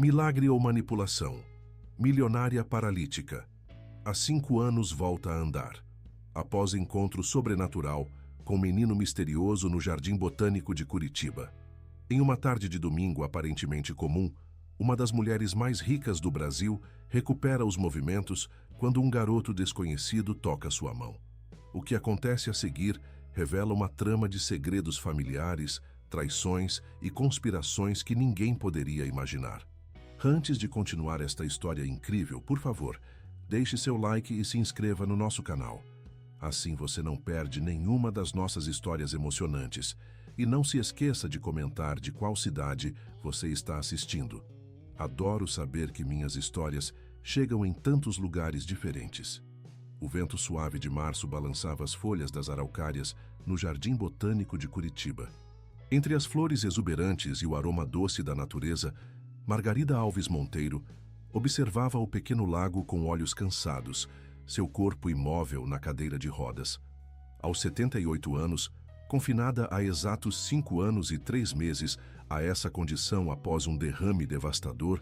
Milagre ou manipulação? Milionária paralítica. Há 5 anos volta a andar. Após encontro sobrenatural com um menino misterioso no Jardim Botânico de Curitiba. Em uma tarde de domingo aparentemente comum, uma das mulheres mais ricas do Brasil recupera os movimentos quando um garoto desconhecido toca sua mão. O que acontece a seguir revela uma trama de segredos familiares, traições e conspirações que ninguém poderia imaginar. Antes de continuar esta história incrível, por favor, deixe seu like e se inscreva no nosso canal. Assim você não perde nenhuma das nossas histórias emocionantes. E não se esqueça de comentar de qual cidade você está assistindo. Adoro saber que minhas histórias chegam em tantos lugares diferentes. O vento suave de março balançava as folhas das araucárias no Jardim Botânico de Curitiba. Entre as flores exuberantes e o aroma doce da natureza, Margarida Alves Monteiro observava o pequeno lago com olhos cansados, seu corpo imóvel na cadeira de rodas. Aos 78 anos, confinada há exatos 5 anos e 3 meses a essa condição após um derrame devastador,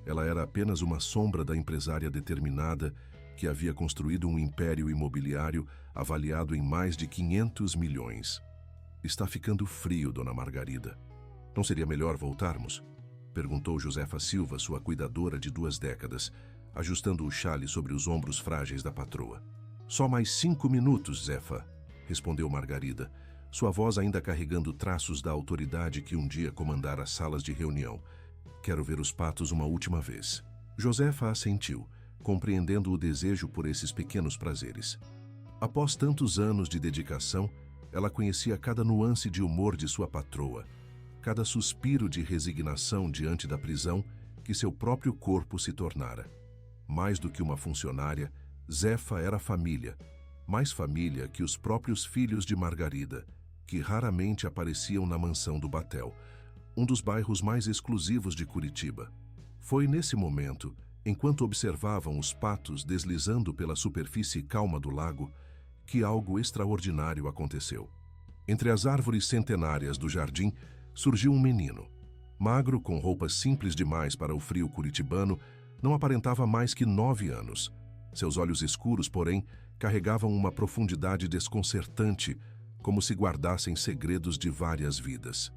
ela era apenas uma sombra da empresária determinada que havia construído um império imobiliário avaliado em mais de 500 milhões. Está ficando frio, dona Margarida. Não seria melhor voltarmos? Perguntou Josefa Silva, sua cuidadora de 2 décadas, ajustando o xale sobre os ombros frágeis da patroa. Só mais 5 minutos, Zefa, respondeu Margarida, sua voz ainda carregando traços da autoridade que um dia comandara as salas de reunião. Quero ver os patos uma última vez. Josefa assentiu, compreendendo o desejo por esses pequenos prazeres. Após tantos anos de dedicação, ela conhecia cada nuance de humor de sua patroa, cada suspiro de resignação diante da prisão que seu próprio corpo se tornara. Mais do que uma funcionária, Zefa era família, mais família que os próprios filhos de Margarida, que raramente apareciam na mansão do Batel, um dos bairros mais exclusivos de Curitiba. Foi nesse momento, enquanto observavam os patos deslizando pela superfície calma do lago, que algo extraordinário aconteceu. Entre as árvores centenárias do jardim, surgiu um menino. Magro, com roupas simples demais para o frio curitibano, não aparentava mais que 9 anos. Seus olhos escuros, porém, carregavam uma profundidade desconcertante, como se guardassem segredos de várias vidas.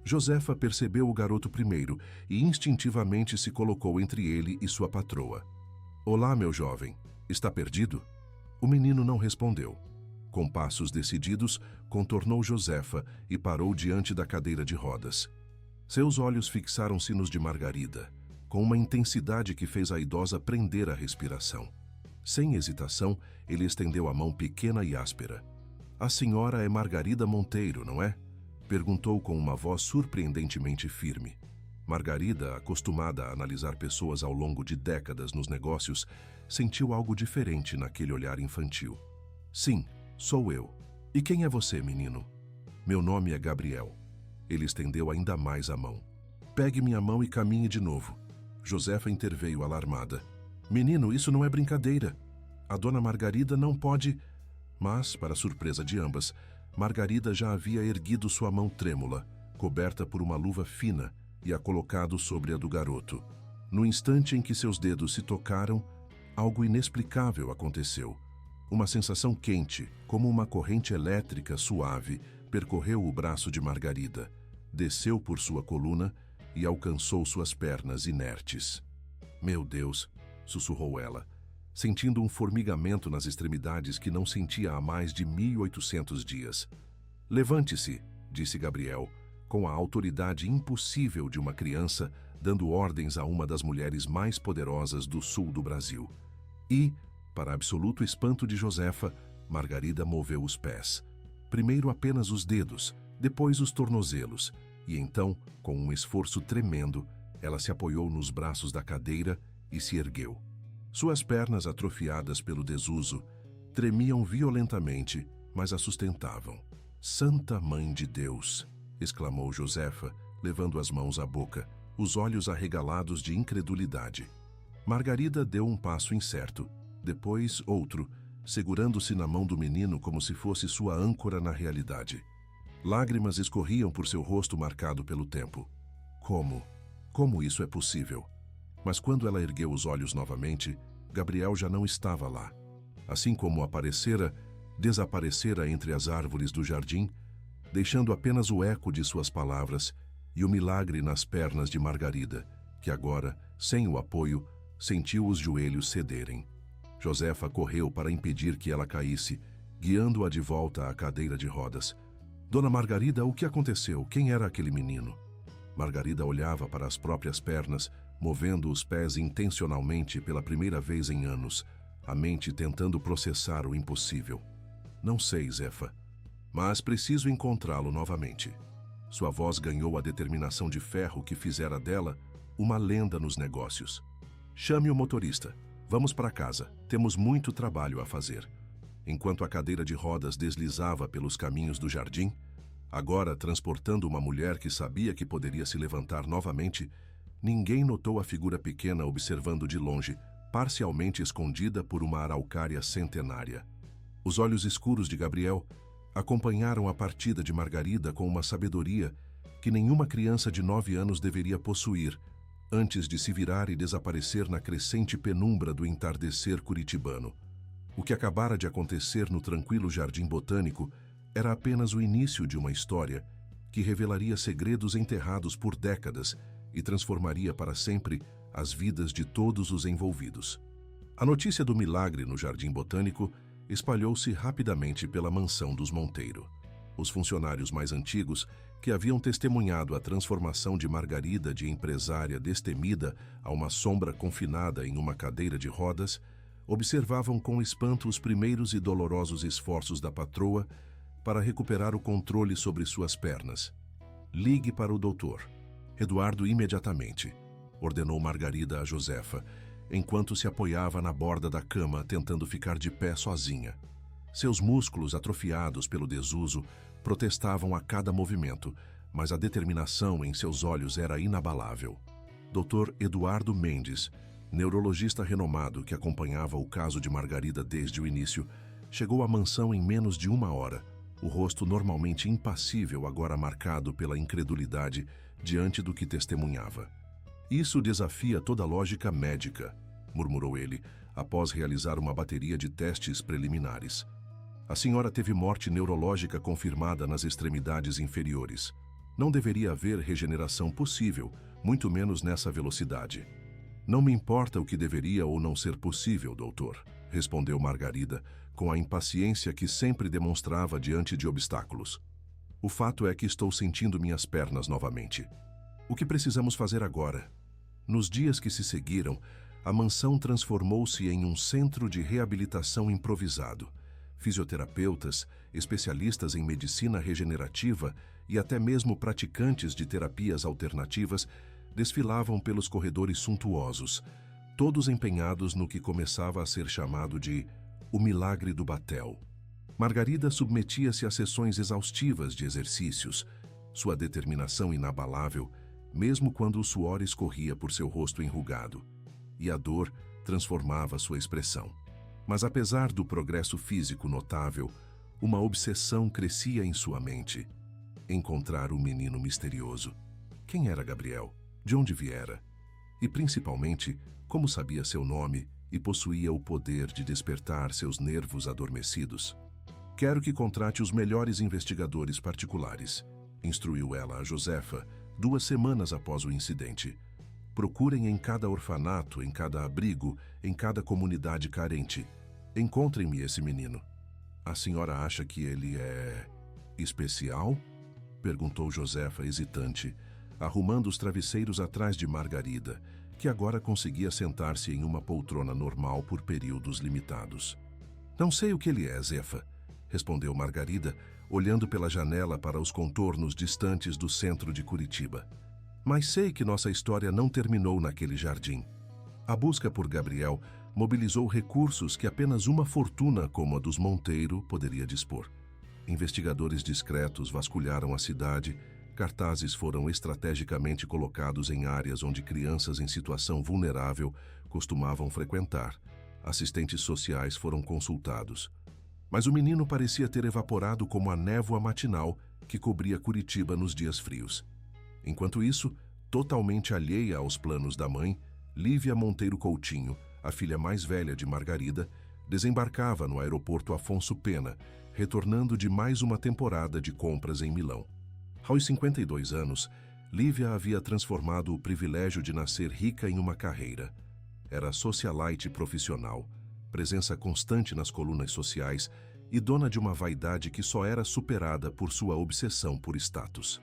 Josefa percebeu o garoto primeiro e instintivamente se colocou entre ele e sua patroa. Olá, meu jovem. Está perdido? O menino não respondeu. Com passos decididos, contornou Josefa e parou diante da cadeira de rodas. Seus olhos fixaram-se nos de Margarida, com uma intensidade que fez a idosa prender a respiração. Sem hesitação, ele estendeu a mão pequena e áspera. A senhora é Margarida Monteiro, não é? Perguntou com uma voz surpreendentemente firme. Margarida, acostumada a analisar pessoas ao longo de décadas nos negócios, sentiu algo diferente naquele olhar infantil. Sim, sou eu. E quem é você, menino? Meu nome é Gabriel. Ele estendeu ainda mais a mão. Pegue minha mão e caminhe de novo. Josefa interveio alarmada. Menino, isso não é brincadeira. A dona Margarida não pode... Mas, para surpresa de ambas, Margarida já havia erguido sua mão trêmula, coberta por uma luva fina, e a colocado sobre a do garoto. No instante em que seus dedos se tocaram, algo inexplicável aconteceu. Uma sensação quente, como uma corrente elétrica suave, percorreu o braço de Margarida, desceu por sua coluna e alcançou suas pernas inertes. Meu Deus, sussurrou ela, sentindo um formigamento nas extremidades que não sentia há mais de 1800 dias. Levante-se, disse Gabriel, com a autoridade impossível de uma criança, dando ordens a uma das mulheres mais poderosas do sul do Brasil. E, para absoluto espanto de Josefa, Margarida moveu os pés. Primeiro apenas os dedos, depois os tornozelos, e então, com um esforço tremendo, ela se apoiou nos braços da cadeira e se ergueu. Suas pernas, atrofiadas pelo desuso, tremiam violentamente, mas a sustentavam. Santa Mãe de Deus! Exclamou Josefa, levando as mãos à boca, os olhos arregalados de incredulidade. Margarida deu um passo incerto, depois outro, segurando-se na mão do menino como se fosse sua âncora na realidade. Lágrimas escorriam por seu rosto marcado pelo tempo. Como isso é possível? Mas quando ela ergueu os olhos novamente, Gabriel já não estava lá. Assim como aparecera, desaparecera entre as árvores do jardim, deixando apenas o eco de suas palavras e o milagre nas pernas de Margarida, que agora, sem o apoio, sentiu os joelhos cederem. Josefa correu para impedir que ela caísse, guiando-a de volta à cadeira de rodas. Dona Margarida, o que aconteceu? Quem era aquele menino? Margarida olhava para as próprias pernas, movendo os pés intencionalmente pela primeira vez em anos, a mente tentando processar o impossível. Não sei, Zefa, mas preciso encontrá-lo novamente. Sua voz ganhou a determinação de ferro que fizera dela uma lenda nos negócios. Chame o motorista. Vamos para casa. Temos muito trabalho a fazer. Enquanto a cadeira de rodas deslizava pelos caminhos do jardim, agora transportando uma mulher que sabia que poderia se levantar novamente, ninguém notou a figura pequena observando de longe, parcialmente escondida por uma araucária centenária. Os olhos escuros de Gabriel acompanharam a partida de Margarida com uma sabedoria que nenhuma criança de 9 anos deveria possuir, antes de se virar e desaparecer na crescente penumbra do entardecer curitibano. O que acabara de acontecer no tranquilo jardim botânico era apenas o início de uma história que revelaria segredos enterrados por décadas e transformaria para sempre as vidas de todos os envolvidos. A notícia do milagre no jardim botânico espalhou-se rapidamente pela mansão dos Monteiro. Os funcionários mais antigos, que haviam testemunhado a transformação de Margarida de empresária destemida a uma sombra confinada em uma cadeira de rodas, observavam com espanto os primeiros e dolorosos esforços da patroa para recuperar o controle sobre suas pernas. Ligue para o doutor. Eduardo imediatamente, ordenou Margarida a Josefa, enquanto se apoiava na borda da cama tentando ficar de pé sozinha. Seus músculos, atrofiados pelo desuso, protestavam a cada movimento, mas a determinação em seus olhos era inabalável. Dr. Eduardo Mendes, neurologista renomado que acompanhava o caso de Margarida desde o início, chegou à mansão em menos de 1 hora, o rosto normalmente impassível agora marcado pela incredulidade diante do que testemunhava. Isso desafia toda lógica médica, murmurou ele, após realizar uma bateria de testes preliminares. A senhora teve morte neurológica confirmada nas extremidades inferiores. Não deveria haver regeneração possível, muito menos nessa velocidade. Não me importa o que deveria ou não ser possível, doutor, respondeu Margarida, com a impaciência que sempre demonstrava diante de obstáculos. O fato é que estou sentindo minhas pernas novamente. O que precisamos fazer agora? Nos dias que se seguiram, a mansão transformou-se em um centro de reabilitação improvisado. Fisioterapeutas, especialistas em medicina regenerativa e até mesmo praticantes de terapias alternativas desfilavam pelos corredores suntuosos, todos empenhados no que começava a ser chamado de o milagre do batel. Margarida submetia-se a sessões exaustivas de exercícios, sua determinação inabalável, mesmo quando o suor escorria por seu rosto enrugado, e a dor transformava sua expressão. Mas apesar do progresso físico notável, uma obsessão crescia em sua mente. Encontrar o menino misterioso. Quem era Gabriel? De onde viera? E principalmente, como sabia seu nome e possuía o poder de despertar seus nervos adormecidos? Quero que contrate os melhores investigadores particulares, instruiu ela a Josefa, 2 semanas após o incidente. Procurem em cada orfanato, em cada abrigo, em cada comunidade carente. Encontrem-me esse menino. A senhora acha que ele é especial? Perguntou Josefa, hesitante, arrumando os travesseiros atrás de Margarida, que agora conseguia sentar-se em uma poltrona normal por períodos limitados. Não sei o que ele é, Zefa, respondeu Margarida, olhando pela janela para os contornos distantes do centro de Curitiba. Mas sei que nossa história não terminou naquele jardim. A busca por Gabriel mobilizou recursos que apenas uma fortuna como a dos Monteiro poderia dispor. Investigadores discretos vasculharam a cidade, cartazes foram estrategicamente colocados em áreas onde crianças em situação vulnerável costumavam frequentar. Assistentes sociais foram consultados. Mas o menino parecia ter evaporado como a névoa matinal que cobria Curitiba nos dias frios. Enquanto isso, Totalmente alheia aos planos da mãe, Lívia Monteiro Coutinho, a filha mais velha de Margarida, desembarcava no aeroporto Afonso Pena, retornando de mais uma temporada de compras em Milão. Aos 52 anos, Lívia havia transformado o privilégio de nascer rica em uma carreira. Era socialite profissional, presença constante nas colunas sociais e dona de uma vaidade que só era superada por sua obsessão por status.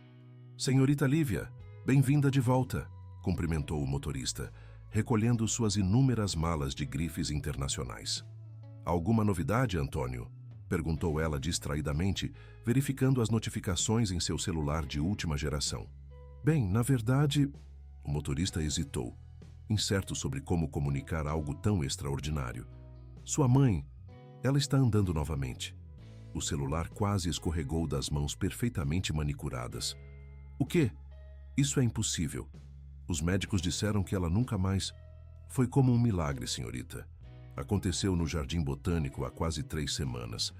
"Senhorita Lívia, bem-vinda de volta", cumprimentou o motorista, recolhendo suas inúmeras malas de grifes internacionais. "Alguma novidade, Antônio?", perguntou ela distraidamente, verificando as notificações em seu celular de última geração. "Bem, na verdade..." O motorista hesitou, incerto sobre como comunicar algo tão extraordinário. "Sua mãe, ela está andando novamente." O celular quase escorregou das mãos perfeitamente manicuradas. "O quê? Isso é impossível. Os médicos disseram que ela nunca mais..." "Foi como um milagre, senhorita. Aconteceu no Jardim Botânico há quase 3 semanas.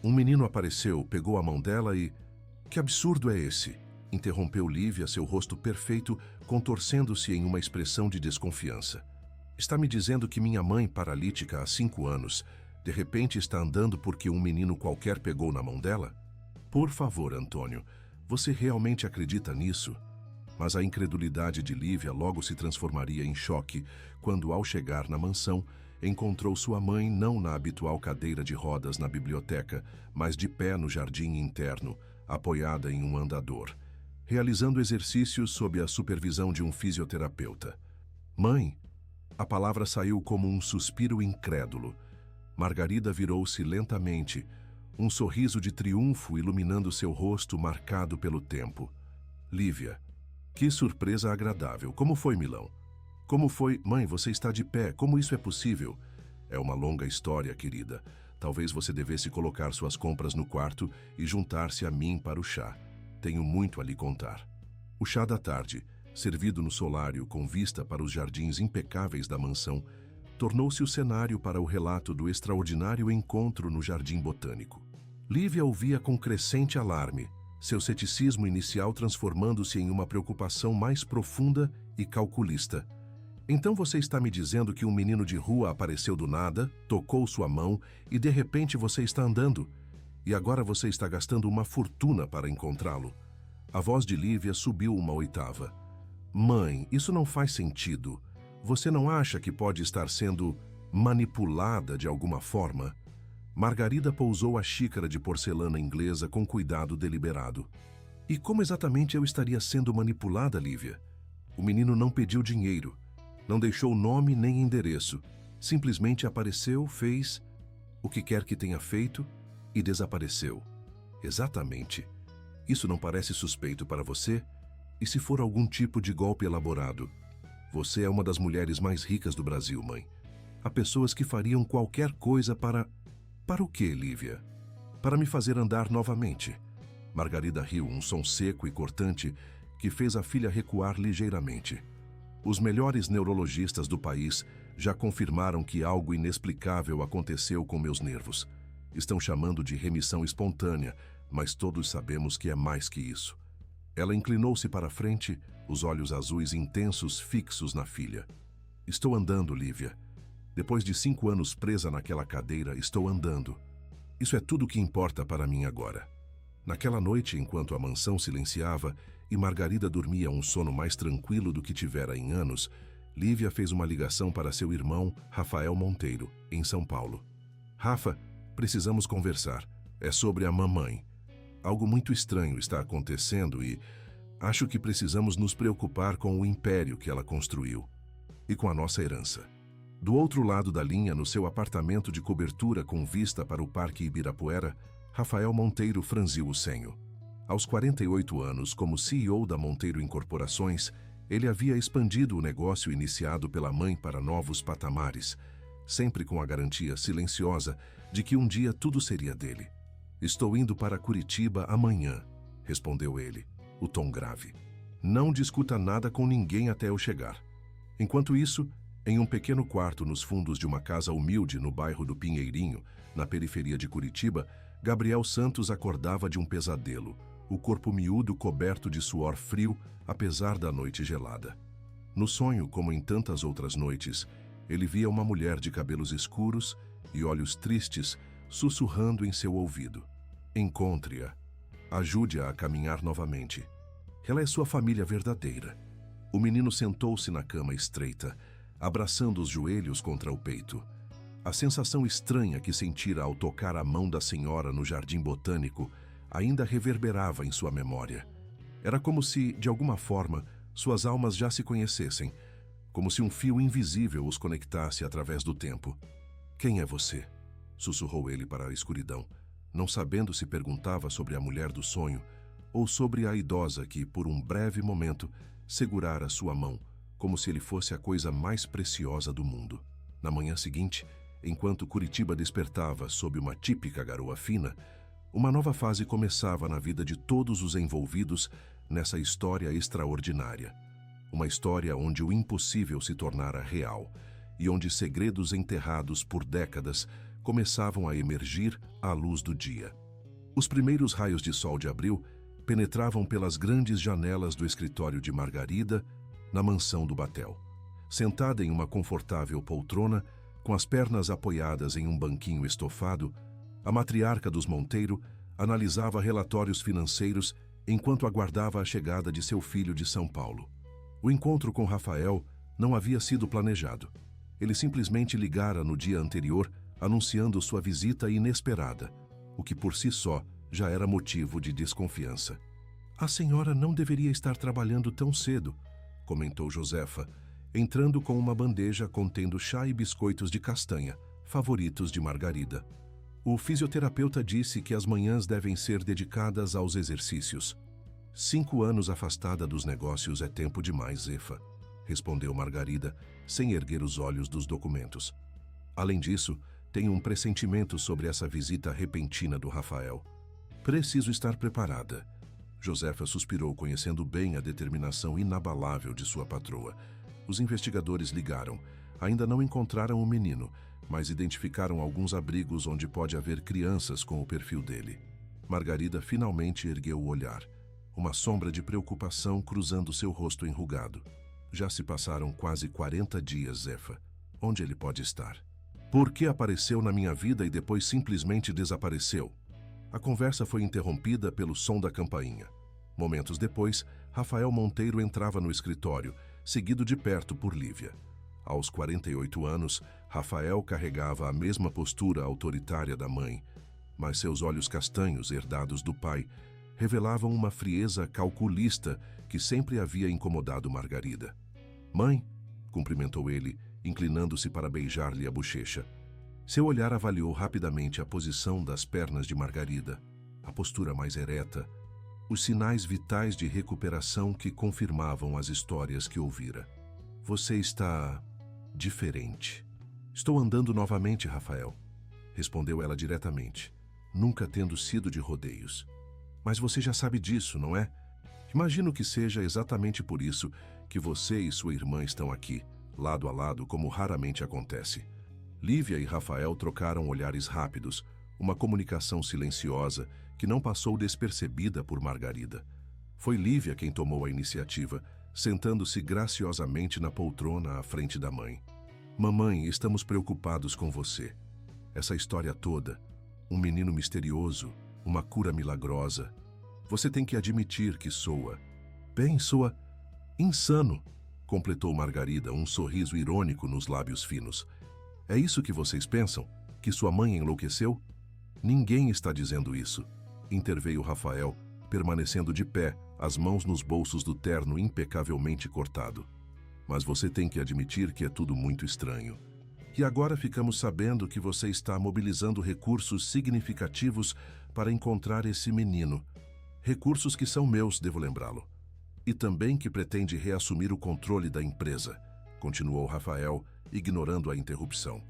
Um menino apareceu, pegou a mão dela e..." "Que absurdo é esse?", interrompeu Lívia, seu rosto perfeito contorcendo-se em uma expressão de desconfiança. "Está me dizendo que minha mãe, paralítica há 5 anos, de repente está andando porque um menino qualquer pegou na mão dela? Por favor, Antônio, você realmente acredita nisso?" Mas a incredulidade de Lívia logo se transformaria em choque quando, ao chegar na mansão, encontrou sua mãe não na habitual cadeira de rodas na biblioteca, mas de pé no jardim interno, apoiada em um andador, realizando exercícios sob a supervisão de um fisioterapeuta. "Mãe!" A palavra saiu como um suspiro incrédulo. Margarida virou-se lentamente, um sorriso de triunfo iluminando seu rosto marcado pelo tempo. "Lívia, que surpresa agradável! Como foi, Milão?" "Como foi? Mãe, você está de pé. Como isso é possível?" "É uma longa história, querida. Talvez você devesse colocar suas compras no quarto e juntar-se a mim para o chá. Tenho muito a lhe contar." O chá da tarde, servido no solário com vista para os jardins impecáveis da mansão, tornou-se o cenário para o relato do extraordinário encontro no Jardim Botânico. Lívia ouvia com crescente alarme, seu ceticismo inicial transformando-se em uma preocupação mais profunda e calculista. "Então você está me dizendo que um menino de rua apareceu do nada, tocou sua mão e de repente você está andando? E agora você está gastando uma fortuna para encontrá-lo?" A voz de Lívia subiu uma oitava. "Mãe, isso não faz sentido. Você não acha que pode estar sendo manipulada de alguma forma?" Margarida pousou a xícara de porcelana inglesa com cuidado deliberado. "E como exatamente eu estaria sendo manipulada, Lívia? O menino não pediu dinheiro, não deixou nome nem endereço. Simplesmente apareceu, fez o que quer que tenha feito e desapareceu." "Exatamente. Isso não parece suspeito para você? E se for algum tipo de golpe elaborado? Você é uma das mulheres mais ricas do Brasil, mãe. Há pessoas que fariam qualquer coisa para... Para o quê, Lívia? Para me fazer andar novamente." Margarida riu, um som seco e cortante que fez a filha recuar ligeiramente. Os melhores neurologistas do país já confirmaram que algo inexplicável aconteceu com meus nervos. Estão chamando de remissão espontânea, mas todos sabemos que é mais que isso. Ela inclinou-se para a frente, os olhos azuis intensos fixos na filha. "Estou andando, Lívia. Depois de 5 anos presa naquela cadeira, estou andando. Isso é tudo o que importa para mim agora." Naquela noite, enquanto a mansão silenciava e Margarida dormia um sono mais tranquilo do que tivera em anos, Lívia fez uma ligação para seu irmão, Rafael Monteiro, em São Paulo. "Rafa, precisamos conversar. É sobre a mamãe. Algo muito estranho está acontecendo e acho que precisamos nos preocupar com o império que ela construiu e com a nossa herança." Do outro lado da linha, no seu apartamento de cobertura com vista para o Parque Ibirapuera, Rafael Monteiro franziu o senho. Aos 48 anos, como CEO da Monteiro Incorporações, ele havia expandido o negócio iniciado pela mãe para novos patamares, sempre com a garantia silenciosa de que um dia tudo seria dele. "Estou indo para Curitiba amanhã", respondeu ele, o tom grave. "Não discuta nada com ninguém até eu chegar." Enquanto isso, em um pequeno quarto nos fundos de uma casa humilde no bairro do Pinheirinho, na periferia de Curitiba, Gabriel Santos acordava de um pesadelo, o corpo miúdo coberto de suor frio, apesar da noite gelada. No sonho, como em tantas outras noites, ele via uma mulher de cabelos escuros e olhos tristes sussurrando em seu ouvido. Encontre-a. Ajude-a a caminhar novamente. Ela é sua família verdadeira. O menino sentou-se na cama estreita, abraçando os joelhos contra o peito. A sensação estranha que sentira ao tocar a mão da senhora no jardim botânico ainda reverberava em sua memória. Era como se, de alguma forma, suas almas já se conhecessem, como se um fio invisível os conectasse através do tempo. "Quem é você?" sussurrou ele para a escuridão, não sabendo se perguntava sobre a mulher do sonho ou sobre a idosa que, por um breve momento, segurara sua mão, como se ele fosse a coisa mais preciosa do mundo. Na manhã seguinte, enquanto Curitiba despertava sob uma típica garoa fina, uma nova fase começava na vida de todos os envolvidos nessa história extraordinária. Uma história onde o impossível se tornara real e onde segredos enterrados por décadas começavam a emergir à luz do dia. Os primeiros raios de sol de abril penetravam pelas grandes janelas do escritório de Margarida, na mansão do Batel. Sentada em uma confortável poltrona, com as pernas apoiadas em um banquinho estofado, a matriarca dos Monteiro analisava relatórios financeiros enquanto aguardava a chegada de seu filho de São Paulo. O encontro com Rafael não havia sido planejado. Ele simplesmente ligara no dia anterior, anunciando sua visita inesperada, o que por si só já era motivo de desconfiança. "A senhora não deveria estar trabalhando tão cedo", comentou Josefa, entrando com uma bandeja contendo chá e biscoitos de castanha, favoritos de Margarida. O fisioterapeuta disse que as manhãs devem ser dedicadas aos exercícios. 5 anos afastada dos negócios é tempo demais, Zefa, respondeu Margarida, sem erguer os olhos dos documentos. Além disso, tenho um pressentimento sobre essa visita repentina do Rafael. Preciso estar preparada. Josefa suspirou, conhecendo bem a determinação inabalável de sua patroa. Os investigadores ligaram. Ainda não encontraram o menino, mas identificaram alguns abrigos onde pode haver crianças com o perfil dele. Margarida finalmente ergueu o olhar, uma sombra de preocupação cruzando seu rosto enrugado. Já se passaram quase 40 dias, Zefa. Onde ele pode estar? Por que apareceu na minha vida e depois simplesmente desapareceu? A conversa foi interrompida pelo som da campainha. Momentos depois, Rafael Monteiro entrava no escritório, seguido de perto por Lívia. Aos 48 anos, Rafael carregava a mesma postura autoritária da mãe, mas seus olhos castanhos, herdados do pai, revelavam uma frieza calculista que sempre havia incomodado Margarida. "Mãe", cumprimentou ele, inclinando-se para beijar-lhe a bochecha. Seu olhar avaliou rapidamente a posição das pernas de Margarida, a postura mais ereta, os sinais vitais de recuperação que confirmavam as histórias que ouvira. "Você está diferente." "Estou andando novamente, Rafael", respondeu ela diretamente, nunca tendo sido de rodeios. "Mas você já sabe disso, não é? Imagino que seja exatamente por isso que você e sua irmã estão aqui, lado a lado, como raramente acontece." Lívia e Rafael trocaram olhares rápidos, uma comunicação silenciosa que não passou despercebida por Margarida. Foi Lívia quem tomou a iniciativa, sentando-se graciosamente na poltrona à frente da mãe. "Mamãe, estamos preocupados com você. Essa história toda, um menino misterioso, uma cura milagrosa. Você tem que admitir que soa insano", completou Margarida, um sorriso irônico nos lábios finos. "É isso que vocês pensam? Que sua mãe enlouqueceu?" "Ninguém está dizendo isso", interveio Rafael, permanecendo de pé, as mãos nos bolsos do terno impecavelmente cortado. "Mas você tem que admitir que é tudo muito estranho. E agora ficamos sabendo que você está mobilizando recursos significativos para encontrar esse menino. Recursos que são meus, devo lembrá-lo. E também que pretende reassumir o controle da empresa", continuou Rafael, ignorando a interrupção.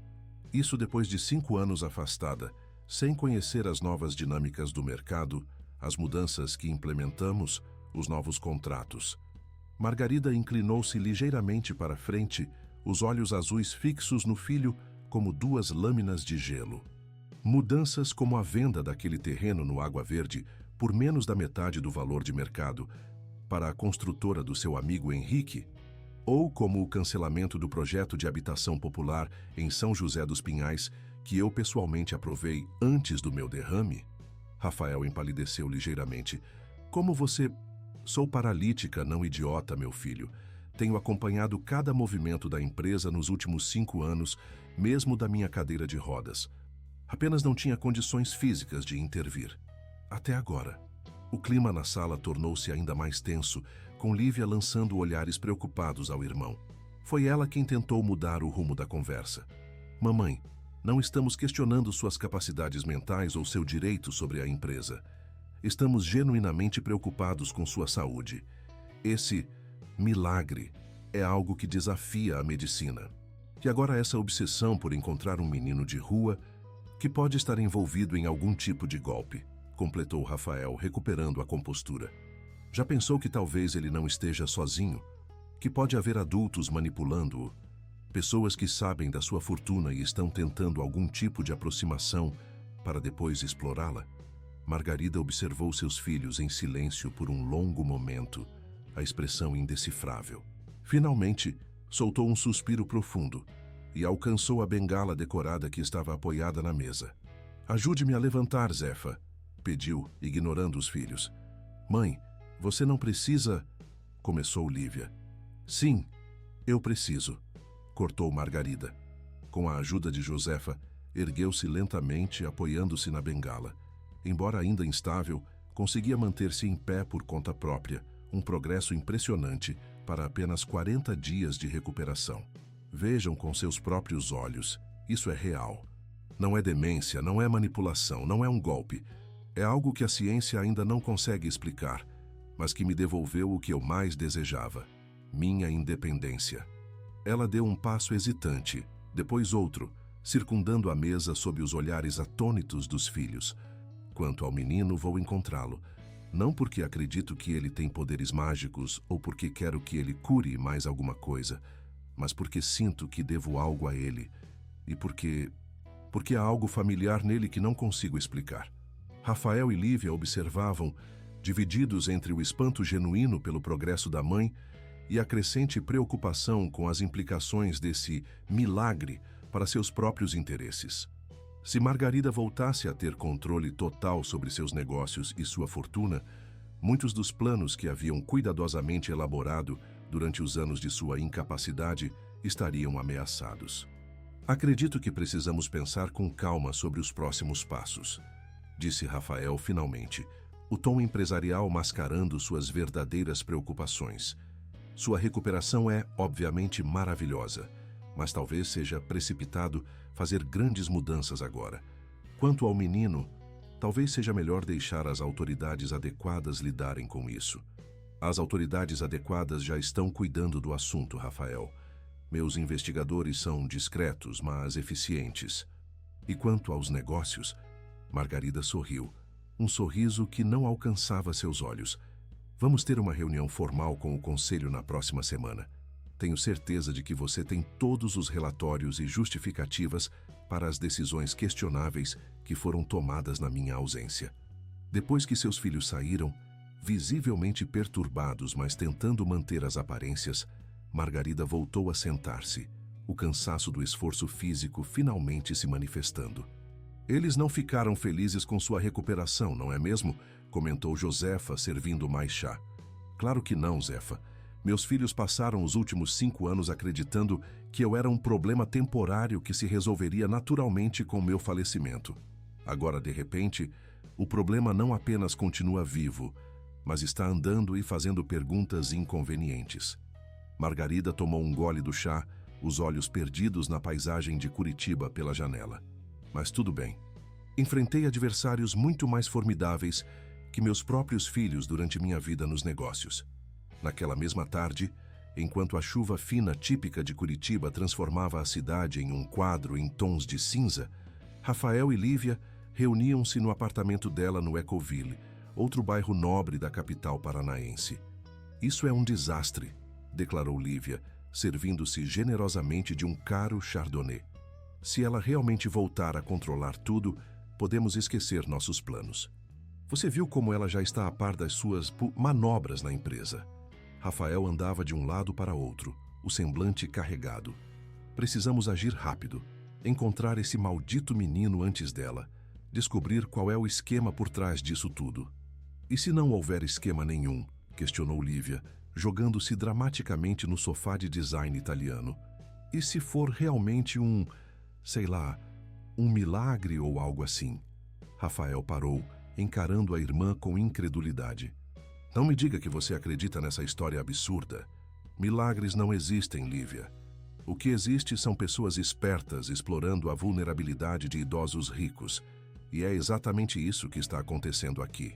"Isso depois de 5 anos afastada, sem conhecer as novas dinâmicas do mercado, as mudanças que implementamos, os novos contratos." Margarida inclinou-se ligeiramente para frente, os olhos azuis fixos no filho como 2 lâminas de gelo. "Mudanças como a venda daquele terreno no Água Verde por menos da metade do valor de mercado para a construtora do seu amigo Henrique? Ou como o cancelamento do projeto de habitação popular em São José dos Pinhais, que eu pessoalmente aprovei antes do meu derrame? Rafael empalideceu ligeiramente. Como você... Sou paralítica, não idiota, meu filho. Tenho acompanhado cada movimento da empresa nos últimos 5 anos, mesmo da minha cadeira de rodas. Apenas não tinha condições físicas de intervir. Até agora. O clima na sala tornou-se ainda mais tenso, com Lívia lançando olhares preocupados ao irmão. Foi ela quem tentou mudar o rumo da conversa. Mamãe, não estamos questionando suas capacidades mentais ou seu direito sobre a empresa. Estamos genuinamente preocupados com sua saúde. Esse milagre é algo que desafia a medicina. E agora essa obsessão por encontrar um menino de rua que pode estar envolvido em algum tipo de golpe, completou Rafael, recuperando a compostura. Já pensou que talvez ele não esteja sozinho? Que pode haver adultos manipulando-o? Pessoas que sabem da sua fortuna e estão tentando algum tipo de aproximação para depois explorá-la? Margarida observou seus filhos em silêncio por um longo momento, a expressão indecifrável. Finalmente, soltou um suspiro profundo e alcançou a bengala decorada que estava apoiada na mesa. Ajude-me a levantar, Zefa, pediu, ignorando os filhos. Mãe, você não precisa... Começou Lívia. Sim, eu preciso, cortou Margarida. Com a ajuda de Josefa, ergueu-se lentamente, apoiando-se na bengala. Embora ainda instável, conseguia manter-se em pé por conta própria, um progresso impressionante para apenas 40 dias de recuperação. Vejam com seus próprios olhos, isso é real. Não é demência, não é manipulação, não é um golpe. É algo que a ciência ainda não consegue explicar, mas que me devolveu o que eu mais desejava, minha independência. Ela deu um passo hesitante, depois outro, circundando a mesa sob os olhares atônitos dos filhos. Quanto ao menino, vou encontrá-lo. Não porque acredito que ele tem poderes mágicos ou porque quero que ele cure mais alguma coisa, mas porque sinto que devo algo a ele e porque há algo familiar nele que não consigo explicar. Rafael e Lívia observavam, divididos entre o espanto genuíno pelo progresso da mãe e a crescente preocupação com as implicações desse milagre para seus próprios interesses. Se Margarida voltasse a ter controle total sobre seus negócios e sua fortuna, muitos dos planos que haviam cuidadosamente elaborado durante os anos de sua incapacidade estariam ameaçados. Acredito que precisamos pensar com calma sobre os próximos passos, disse Rafael finalmente, o tom empresarial mascarando suas verdadeiras preocupações. Sua recuperação é, obviamente, maravilhosa, mas talvez seja precipitado fazer grandes mudanças agora. Quanto ao menino, talvez seja melhor deixar as autoridades adequadas lidarem com isso. As autoridades adequadas já estão cuidando do assunto, Rafael. Meus investigadores são discretos, mas eficientes. E quanto aos negócios, Margarida sorriu, um sorriso que não alcançava seus olhos. Vamos ter uma reunião formal com o conselho na próxima semana. Tenho certeza de que você tem todos os relatórios e justificativas para as decisões questionáveis que foram tomadas na minha ausência. Depois que seus filhos saíram, visivelmente perturbados, mas tentando manter as aparências, Margarida voltou a sentar-se, o cansaço do esforço físico finalmente se manifestando. Eles não ficaram felizes com sua recuperação, não é mesmo? Comentou Josefa, servindo mais chá. Claro que não, Zefa. Meus filhos passaram os últimos 5 anos acreditando que eu era um problema temporário que se resolveria naturalmente com meu falecimento. Agora, de repente, o problema não apenas continua vivo, mas está andando e fazendo perguntas inconvenientes. Margarida tomou um gole do chá, os olhos perdidos na paisagem de Curitiba pela janela. Mas tudo bem. Enfrentei adversários muito mais formidáveis que meus próprios filhos durante minha vida nos negócios. Naquela mesma tarde, enquanto a chuva fina típica de Curitiba transformava a cidade em um quadro em tons de cinza, Rafael e Lívia reuniam-se no apartamento dela no Ecoville, outro bairro nobre da capital paranaense. Isso é um desastre, declarou Lívia, servindo-se generosamente de um caro chardonnay. Se ela realmente voltar a controlar tudo, podemos esquecer nossos planos. Você viu como ela já está a par das suas manobras na empresa. Rafael andava de um lado para outro, o semblante carregado. Precisamos agir rápido, encontrar esse maldito menino antes dela, descobrir qual é o esquema por trás disso tudo. E se não houver esquema nenhum? Questionou Lívia, jogando-se dramaticamente no sofá de design italiano. E se for realmente sei lá, um milagre ou algo assim? Rafael parou, encarando a irmã com incredulidade. Não me diga que você acredita nessa história absurda. Milagres não existem, Lívia. O que existe são pessoas espertas explorando a vulnerabilidade de idosos ricos. E é exatamente isso que está acontecendo aqui.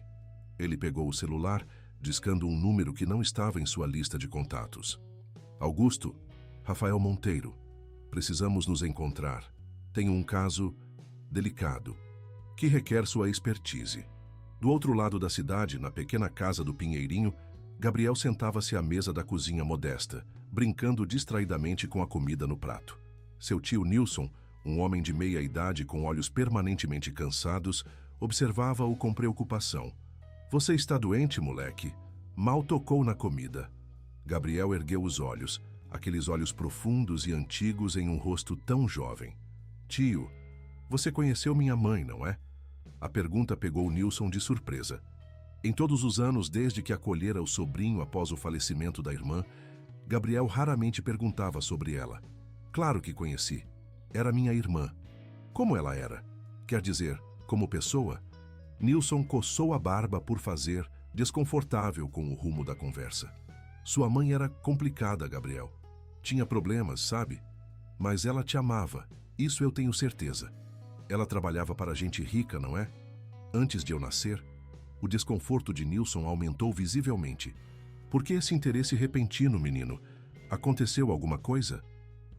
Ele pegou o celular, discando um número que não estava em sua lista de contatos. Augusto, Rafael Monteiro, precisamos nos encontrar. Tenho um caso delicado, que requer sua expertise. Do outro lado da cidade, na pequena casa do Pinheirinho, Gabriel sentava-se à mesa da cozinha modesta, brincando distraidamente com a comida no prato. Seu tio Nilson, um homem de meia idade com olhos permanentemente cansados, observava-o com preocupação. Você está doente, moleque? Mal tocou na comida. Gabriel ergueu os olhos, aqueles olhos profundos e antigos em um rosto tão jovem. Tio, você conheceu minha mãe, não é? A pergunta pegou Nilson de surpresa. Em todos os anos desde que acolhera o sobrinho após o falecimento da irmã, Gabriel raramente perguntava sobre ela. Claro que conheci. Era minha irmã. Como ela era? Quer dizer, como pessoa? Nilson coçou a barba por fazer, desconfortável com o rumo da conversa. Sua mãe era complicada, Gabriel. Tinha problemas, sabe? Mas ela te amava, isso eu tenho certeza. Ela trabalhava para gente rica, não é? Antes de eu nascer, o desconforto de Nilson aumentou visivelmente. Por que esse interesse repentino, menino? Aconteceu alguma coisa?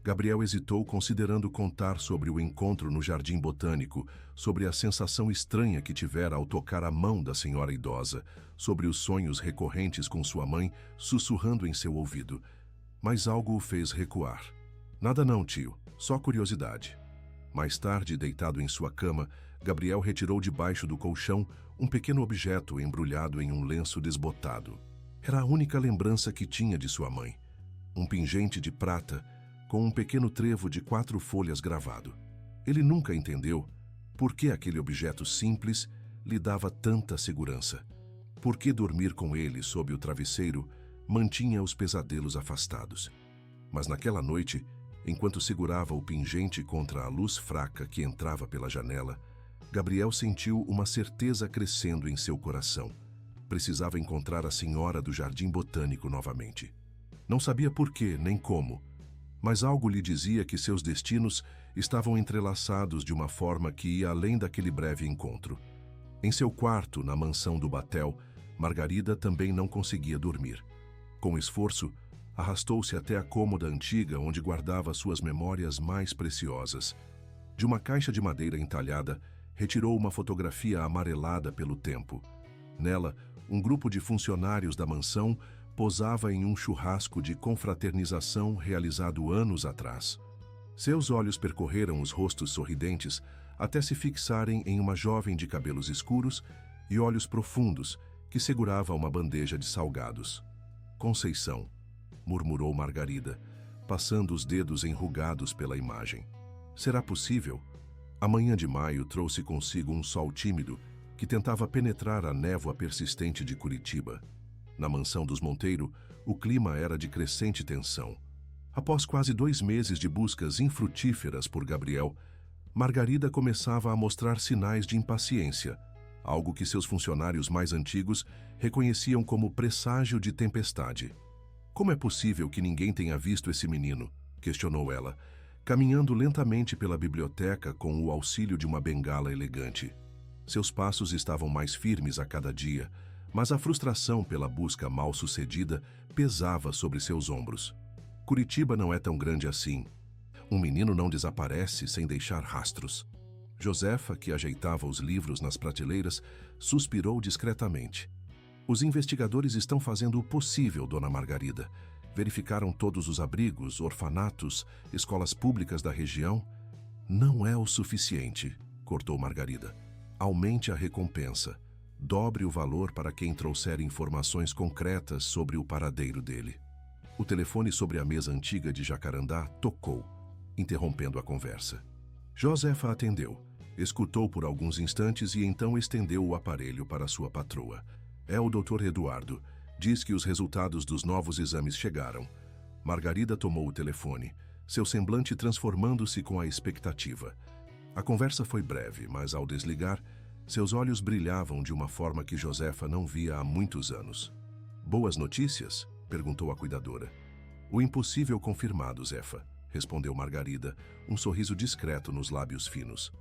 Gabriel hesitou, considerando contar sobre o encontro no Jardim Botânico, sobre a sensação estranha que tivera ao tocar a mão da senhora idosa, sobre os sonhos recorrentes com sua mãe, sussurrando em seu ouvido. Mas algo o fez recuar. Nada não, tio, só curiosidade. Mais tarde, deitado em sua cama, Gabriel retirou debaixo do colchão um pequeno objeto embrulhado em um lenço desbotado. Era a única lembrança que tinha de sua mãe. Um pingente de prata com um pequeno trevo de 4 folhas gravado. Ele nunca entendeu por que aquele objeto simples lhe dava tanta segurança. Por que dormir com ele sob o travesseiro mantinha os pesadelos afastados. Mas naquela noite, enquanto segurava o pingente contra a luz fraca que entrava pela janela, Gabriel sentiu uma certeza crescendo em seu coração. Precisava encontrar a senhora do Jardim Botânico novamente. Não sabia por quê, nem como, mas algo lhe dizia que seus destinos estavam entrelaçados de uma forma que ia além daquele breve encontro. Em seu quarto, na mansão do Batel, Margarida também não conseguia dormir. Com esforço, arrastou-se até a cômoda antiga onde guardava suas memórias mais preciosas. De uma caixa de madeira entalhada, retirou uma fotografia amarelada pelo tempo. Nela, um grupo de funcionários da mansão posava em um churrasco de confraternização realizado anos atrás. Seus olhos percorreram os rostos sorridentes até se fixarem em uma jovem de cabelos escuros e olhos profundos que segurava uma bandeja de salgados. Conceição, murmurou Margarida, passando os dedos enrugados pela imagem. Será possível? A manhã de maio trouxe consigo um sol tímido que tentava penetrar a névoa persistente de Curitiba. Na mansão dos Monteiro, o clima era de crescente tensão. Após quase 2 meses de buscas infrutíferas por Gabriel, Margarida começava a mostrar sinais de impaciência, algo que seus funcionários mais antigos reconheciam como presságio de tempestade. Como é possível que ninguém tenha visto esse menino? Questionou ela, caminhando lentamente pela biblioteca com o auxílio de uma bengala elegante. Seus passos estavam mais firmes a cada dia, mas a frustração pela busca mal-sucedida pesava sobre seus ombros. Curitiba não é tão grande assim. Um menino não desaparece sem deixar rastros. Josefa, que ajeitava os livros nas prateleiras, suspirou discretamente. Os investigadores estão fazendo o possível, Dona Margarida. Verificaram todos os abrigos, orfanatos, escolas públicas da região. Não é o suficiente, cortou Margarida. Aumente a recompensa. dobre o valor para quem trouxer informações concretas sobre o paradeiro dele. O telefone sobre a mesa antiga de Jacarandá tocou, interrompendo a conversa. Josefa atendeu, escutou por alguns instantes e então estendeu o aparelho para sua patroa. É o Dr. Eduardo. Diz que os resultados dos novos exames chegaram. Margarida tomou o telefone, seu semblante transformando-se com a expectativa. A conversa foi breve, mas ao desligar, seus olhos brilhavam de uma forma que Josefa não via há muitos anos. Boas notícias? Perguntou a cuidadora. O impossível confirmado, Zefa, respondeu Margarida, um sorriso discreto nos lábios finos.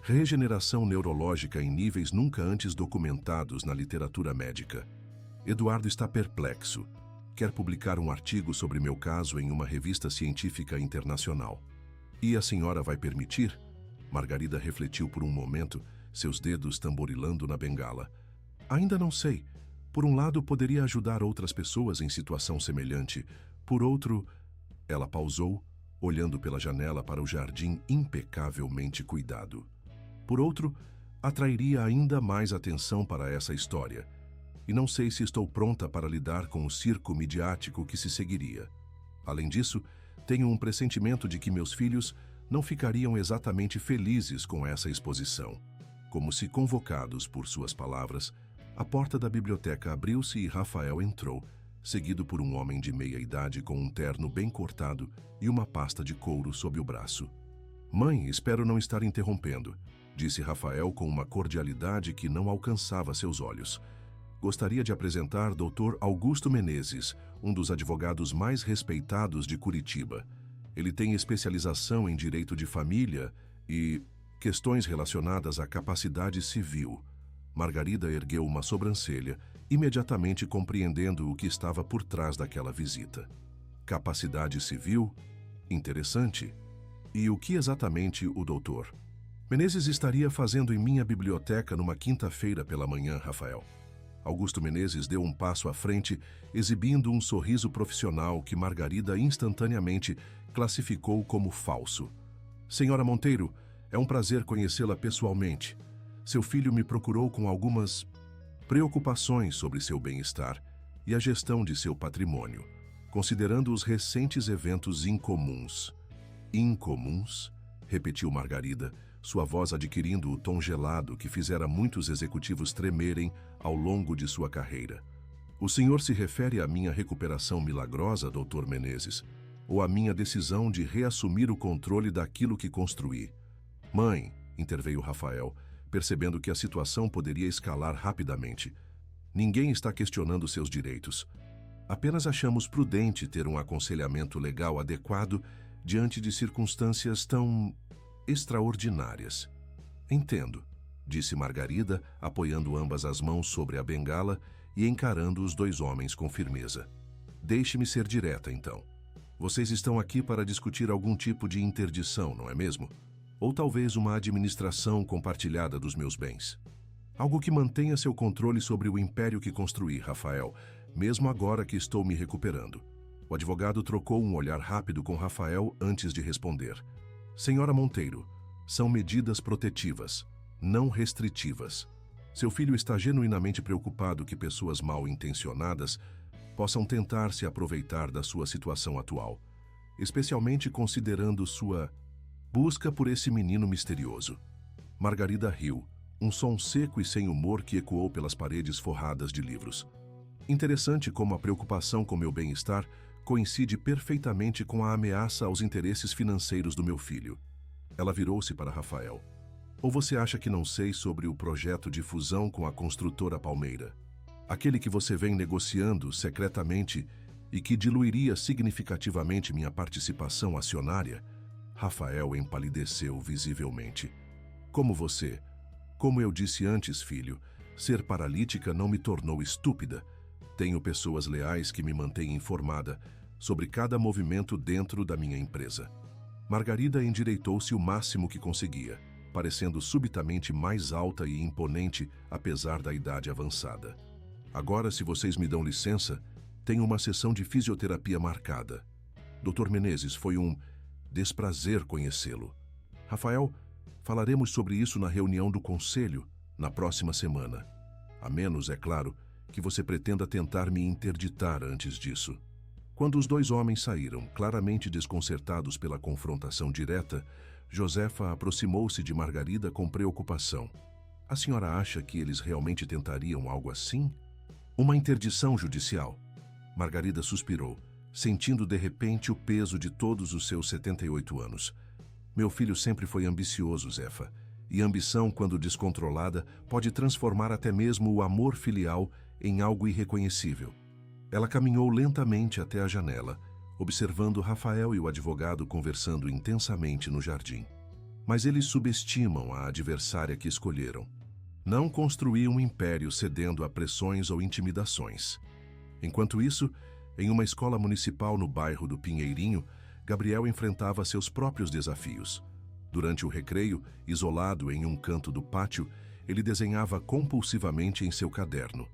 Regeneração neurológica em níveis nunca antes documentados na literatura médica. Eduardo está perplexo. Quer publicar um artigo sobre meu caso em uma revista científica internacional. E a senhora vai permitir? Margarida refletiu por um momento, seus dedos tamborilando na bengala. Ainda não sei. Por um lado, poderia ajudar outras pessoas em situação semelhante. Por outro, ela pausou, olhando pela janela para o jardim impecavelmente cuidado. Por outro, atrairia ainda mais atenção para essa história. E não sei se estou pronta para lidar com o circo midiático que se seguiria. Além disso, tenho um pressentimento de que meus filhos não ficariam exatamente felizes com essa exposição. Como se convocados por suas palavras, a porta da biblioteca abriu-se e Rafael entrou, seguido por um homem de meia-idade com um terno bem cortado e uma pasta de couro sob o braço. Mãe, espero não estar interrompendo, disse Rafael com uma cordialidade que não alcançava seus olhos. Gostaria de apresentar Dr. Augusto Menezes, um dos advogados mais respeitados de Curitiba. Ele tem especialização em direito de família e questões relacionadas à capacidade civil. Margarida ergueu uma sobrancelha, imediatamente compreendendo o que estava por trás daquela visita. Capacidade civil? Interessante. E o que exatamente o doutor? Menezes estaria fazendo em minha biblioteca numa quinta-feira pela manhã, Rafael. Augusto Menezes deu um passo à frente, exibindo um sorriso profissional que Margarida instantaneamente classificou como falso. Senhora Monteiro, é um prazer conhecê-la pessoalmente. Seu filho me procurou com algumas preocupações sobre seu bem-estar e a gestão de seu patrimônio, considerando os recentes eventos incomuns. Incomuns? Repetiu Margarida, sua voz adquirindo o tom gelado que fizera muitos executivos tremerem ao longo de sua carreira. O senhor se refere à minha recuperação milagrosa, Dr. Menezes, ou à minha decisão de reassumir o controle daquilo que construí? Mãe, interveio Rafael, percebendo que a situação poderia escalar rapidamente. Ninguém está questionando seus direitos. Apenas achamos prudente ter um aconselhamento legal adequado diante de circunstâncias tão extraordinárias. Entendo, disse Margarida, apoiando ambas as mãos sobre a bengala e encarando os dois homens com firmeza. Deixe-me ser direta, então. Vocês estão aqui para discutir algum tipo de interdição, não é mesmo? Ou talvez uma administração compartilhada dos meus bens. Algo que mantenha seu controle sobre o império que construí, Rafael, mesmo agora que estou me recuperando. O advogado trocou um olhar rápido com Rafael antes de responder. Senhora Monteiro, são medidas protetivas, não restritivas. Seu filho está genuinamente preocupado que pessoas mal intencionadas possam tentar se aproveitar da sua situação atual, especialmente considerando sua busca por esse menino misterioso. Margarida riu, um som seco e sem humor que ecoou pelas paredes forradas de livros. Interessante como a preocupação com meu bem-estar coincide perfeitamente com a ameaça aos interesses financeiros do meu filho. Ela virou-se para Rafael. Ou você acha que não sei sobre o projeto de fusão com a construtora Palmeira? Aquele que você vem negociando secretamente e que diluiria significativamente minha participação acionária? Rafael empalideceu visivelmente. Como eu disse antes, filho, ser paralítica não me tornou estúpida. Tenho pessoas leais que me mantêm informada sobre cada movimento dentro da minha empresa. Margarida endireitou-se o máximo que conseguia, parecendo subitamente mais alta e imponente apesar da idade avançada. Agora, se vocês me dão licença, tenho uma sessão de fisioterapia marcada. Dr. Menezes, foi um desprazer conhecê-lo. Rafael, falaremos sobre isso na reunião do conselho, na próxima semana. A menos, é claro, que você pretenda tentar me interditar antes disso. Quando os dois homens saíram, claramente desconcertados pela confrontação direta, Josefa aproximou-se de Margarida com preocupação. A senhora acha que eles realmente tentariam algo assim? Uma interdição judicial. Margarida suspirou, sentindo de repente o peso de todos os seus 78 anos. Meu filho sempre foi ambicioso, Zefa, e ambição, quando descontrolada, pode transformar até mesmo o amor filial em algo irreconhecível. Ela caminhou lentamente até a janela, observando Rafael e o advogado conversando intensamente no jardim. Mas eles subestimam a adversária que escolheram. Não construí um império cedendo a pressões ou intimidações. Enquanto isso, em uma escola municipal no bairro do Pinheirinho, Gabriel enfrentava seus próprios desafios. Durante o recreio, isolado em um canto do pátio, ele desenhava compulsivamente em seu caderno.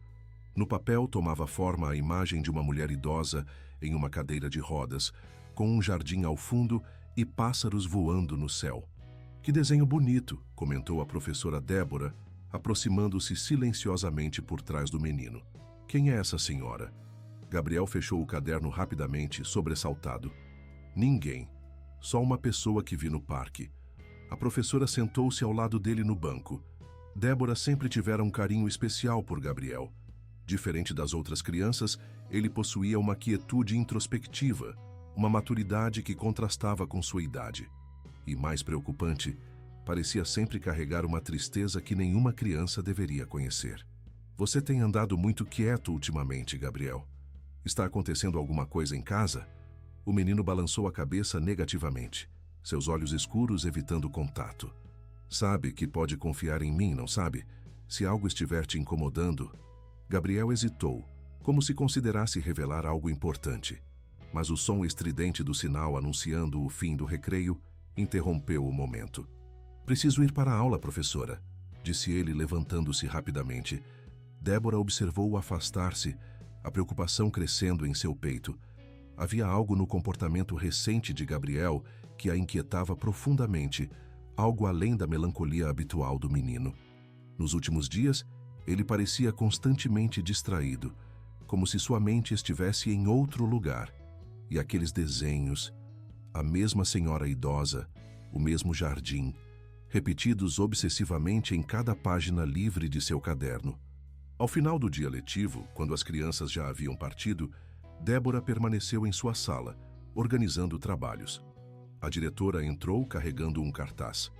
No papel tomava forma a imagem de uma mulher idosa em uma cadeira de rodas, com um jardim ao fundo e pássaros voando no céu. "Que desenho bonito", comentou a professora Débora, aproximando-se silenciosamente por trás do menino. "Quem é essa senhora?" Gabriel fechou o caderno rapidamente, sobressaltado. "Ninguém. Só uma pessoa que vi no parque." A professora sentou-se ao lado dele no banco. Débora sempre tivera um carinho especial por Gabriel. Diferente das outras crianças, ele possuía uma quietude introspectiva, uma maturidade que contrastava com sua idade. E, mais preocupante, parecia sempre carregar uma tristeza que nenhuma criança deveria conhecer. "Você tem andado muito quieto ultimamente, Gabriel. Está acontecendo alguma coisa em casa?" O menino balançou a cabeça negativamente, seus olhos escuros evitando contato. "Sabe que pode confiar em mim, não sabe? Se algo estiver te incomodando..." Gabriel hesitou, como se considerasse revelar algo importante. Mas o som estridente do sinal anunciando o fim do recreio interrompeu o momento. "Preciso ir para a aula, professora", disse ele, levantando-se rapidamente. Débora observou-o afastar-se, a preocupação crescendo em seu peito. Havia algo no comportamento recente de Gabriel que a inquietava profundamente, algo além da melancolia habitual do menino. Nos últimos dias, ele parecia constantemente distraído, como se sua mente estivesse em outro lugar. E aqueles desenhos, a mesma senhora idosa, o mesmo jardim, repetidos obsessivamente em cada página livre de seu caderno. Ao final do dia letivo, quando as crianças já haviam partido, Débora permaneceu em sua sala, organizando trabalhos. A diretora entrou carregando um cartaz.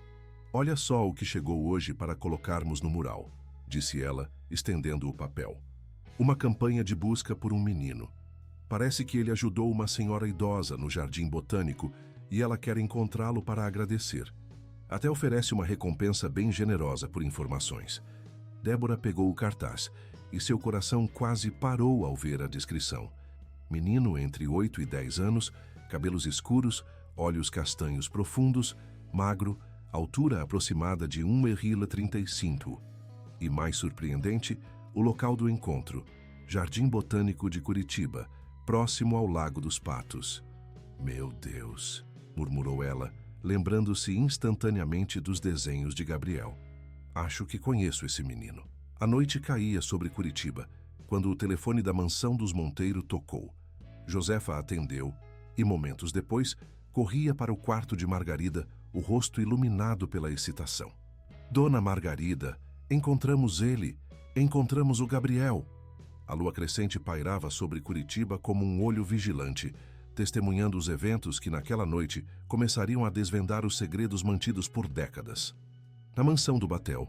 "Olha só o que chegou hoje para colocarmos no mural", disse ela, estendendo o papel. "Uma campanha de busca por um menino. Parece que ele ajudou uma senhora idosa no jardim botânico e ela quer encontrá-lo para agradecer. Até oferece uma recompensa bem generosa por informações." Débora pegou o cartaz e seu coração quase parou ao ver a descrição. Menino entre 8 e 10 anos, cabelos escuros, olhos castanhos profundos, magro, altura aproximada de 1,35 m. E mais surpreendente, o local do encontro, Jardim Botânico de Curitiba, próximo ao Lago dos Patos. "Meu Deus", murmurou ela, lembrando-se instantaneamente dos desenhos de Gabriel. "Acho que conheço esse menino." A noite caía sobre Curitiba, quando o telefone da mansão dos Monteiro tocou. Josefa atendeu e, momentos depois, corria para o quarto de Margarida, o rosto iluminado pela excitação. "Dona Margarida, encontramos ele! Encontramos o Gabriel!" A lua crescente pairava sobre Curitiba como um olho vigilante, testemunhando os eventos que naquela noite começariam a desvendar os segredos mantidos por décadas. Na mansão do Batel,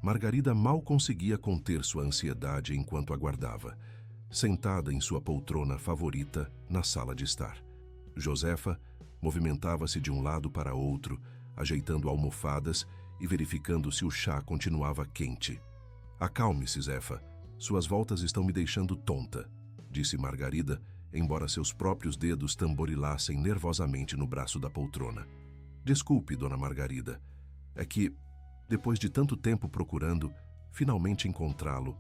Margarida mal conseguia conter sua ansiedade enquanto aguardava, sentada em sua poltrona favorita na sala de estar. Josefa movimentava-se de um lado para outro, ajeitando almofadas e verificando se o chá continuava quente. "Acalme-se, Zefa. Suas voltas estão me deixando tonta", disse Margarida, embora seus próprios dedos tamborilassem nervosamente no braço da poltrona. "Desculpe, dona Margarida. É que, depois de tanto tempo procurando, finalmente encontrá-lo.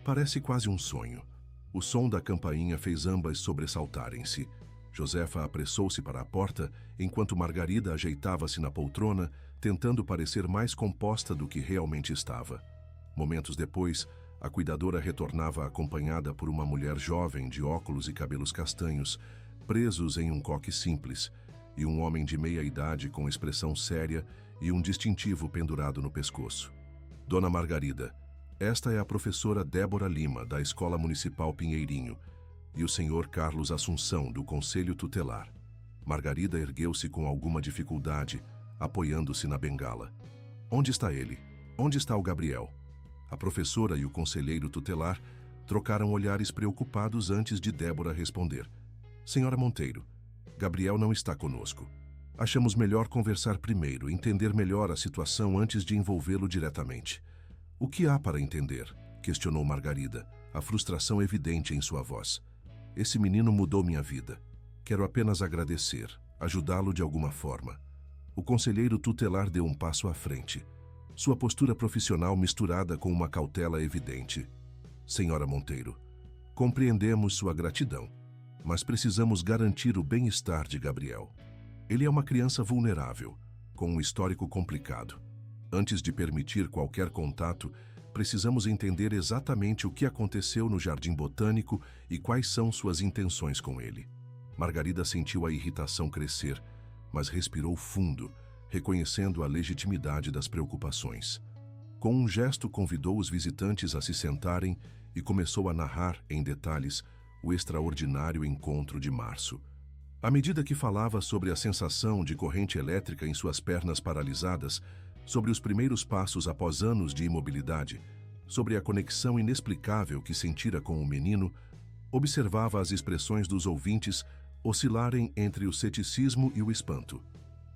Parece quase um sonho." O som da campainha fez ambas sobressaltarem-se. Josefa apressou-se para a porta, enquanto Margarida ajeitava-se na poltrona, tentando parecer mais composta do que realmente estava. Momentos depois, A cuidadora retornava acompanhada por uma mulher jovem de óculos e cabelos castanhos, presos em um coque simples, e um homem de meia idade com expressão séria e um distintivo pendurado no pescoço. Dona Margarida, esta é a professora Débora Lima, da Escola Municipal Pinheirinho, e o senhor Carlos Assunção, do Conselho Tutelar. Margarida ergueu-se com alguma dificuldade, apoiando-se na bengala. Onde está ele? Onde está o Gabriel? A professora e o conselheiro tutelar trocaram olhares preocupados antes de Débora responder. Senhora Monteiro, Gabriel não está conosco. Achamos melhor conversar primeiro, entender melhor a situação antes de envolvê-lo diretamente. O que há para entender? Questionou Margarida, a frustração evidente em sua voz. Esse menino mudou minha vida. Quero apenas agradecer, ajudá-lo de alguma forma. O conselheiro tutelar deu um passo à frente. Sua postura profissional misturada com uma cautela evidente. Senhora Monteiro, compreendemos sua gratidão, mas precisamos garantir o bem-estar de Gabriel. Ele é uma criança vulnerável, com um histórico complicado. Antes de permitir qualquer contato, precisamos entender exatamente o que aconteceu no Jardim Botânico e quais são suas intenções com ele. Margarida sentiu a irritação crescer, mas respirou fundo, reconhecendo a legitimidade das preocupações. Com um gesto, convidou os visitantes a se sentarem e começou a narrar, em detalhes, o extraordinário encontro de março. À medida que falava sobre a sensação de corrente elétrica em suas pernas paralisadas, sobre os primeiros passos após anos de imobilidade, sobre a conexão inexplicável que sentira com o menino, observava as expressões dos ouvintes oscilarem entre o ceticismo e o espanto.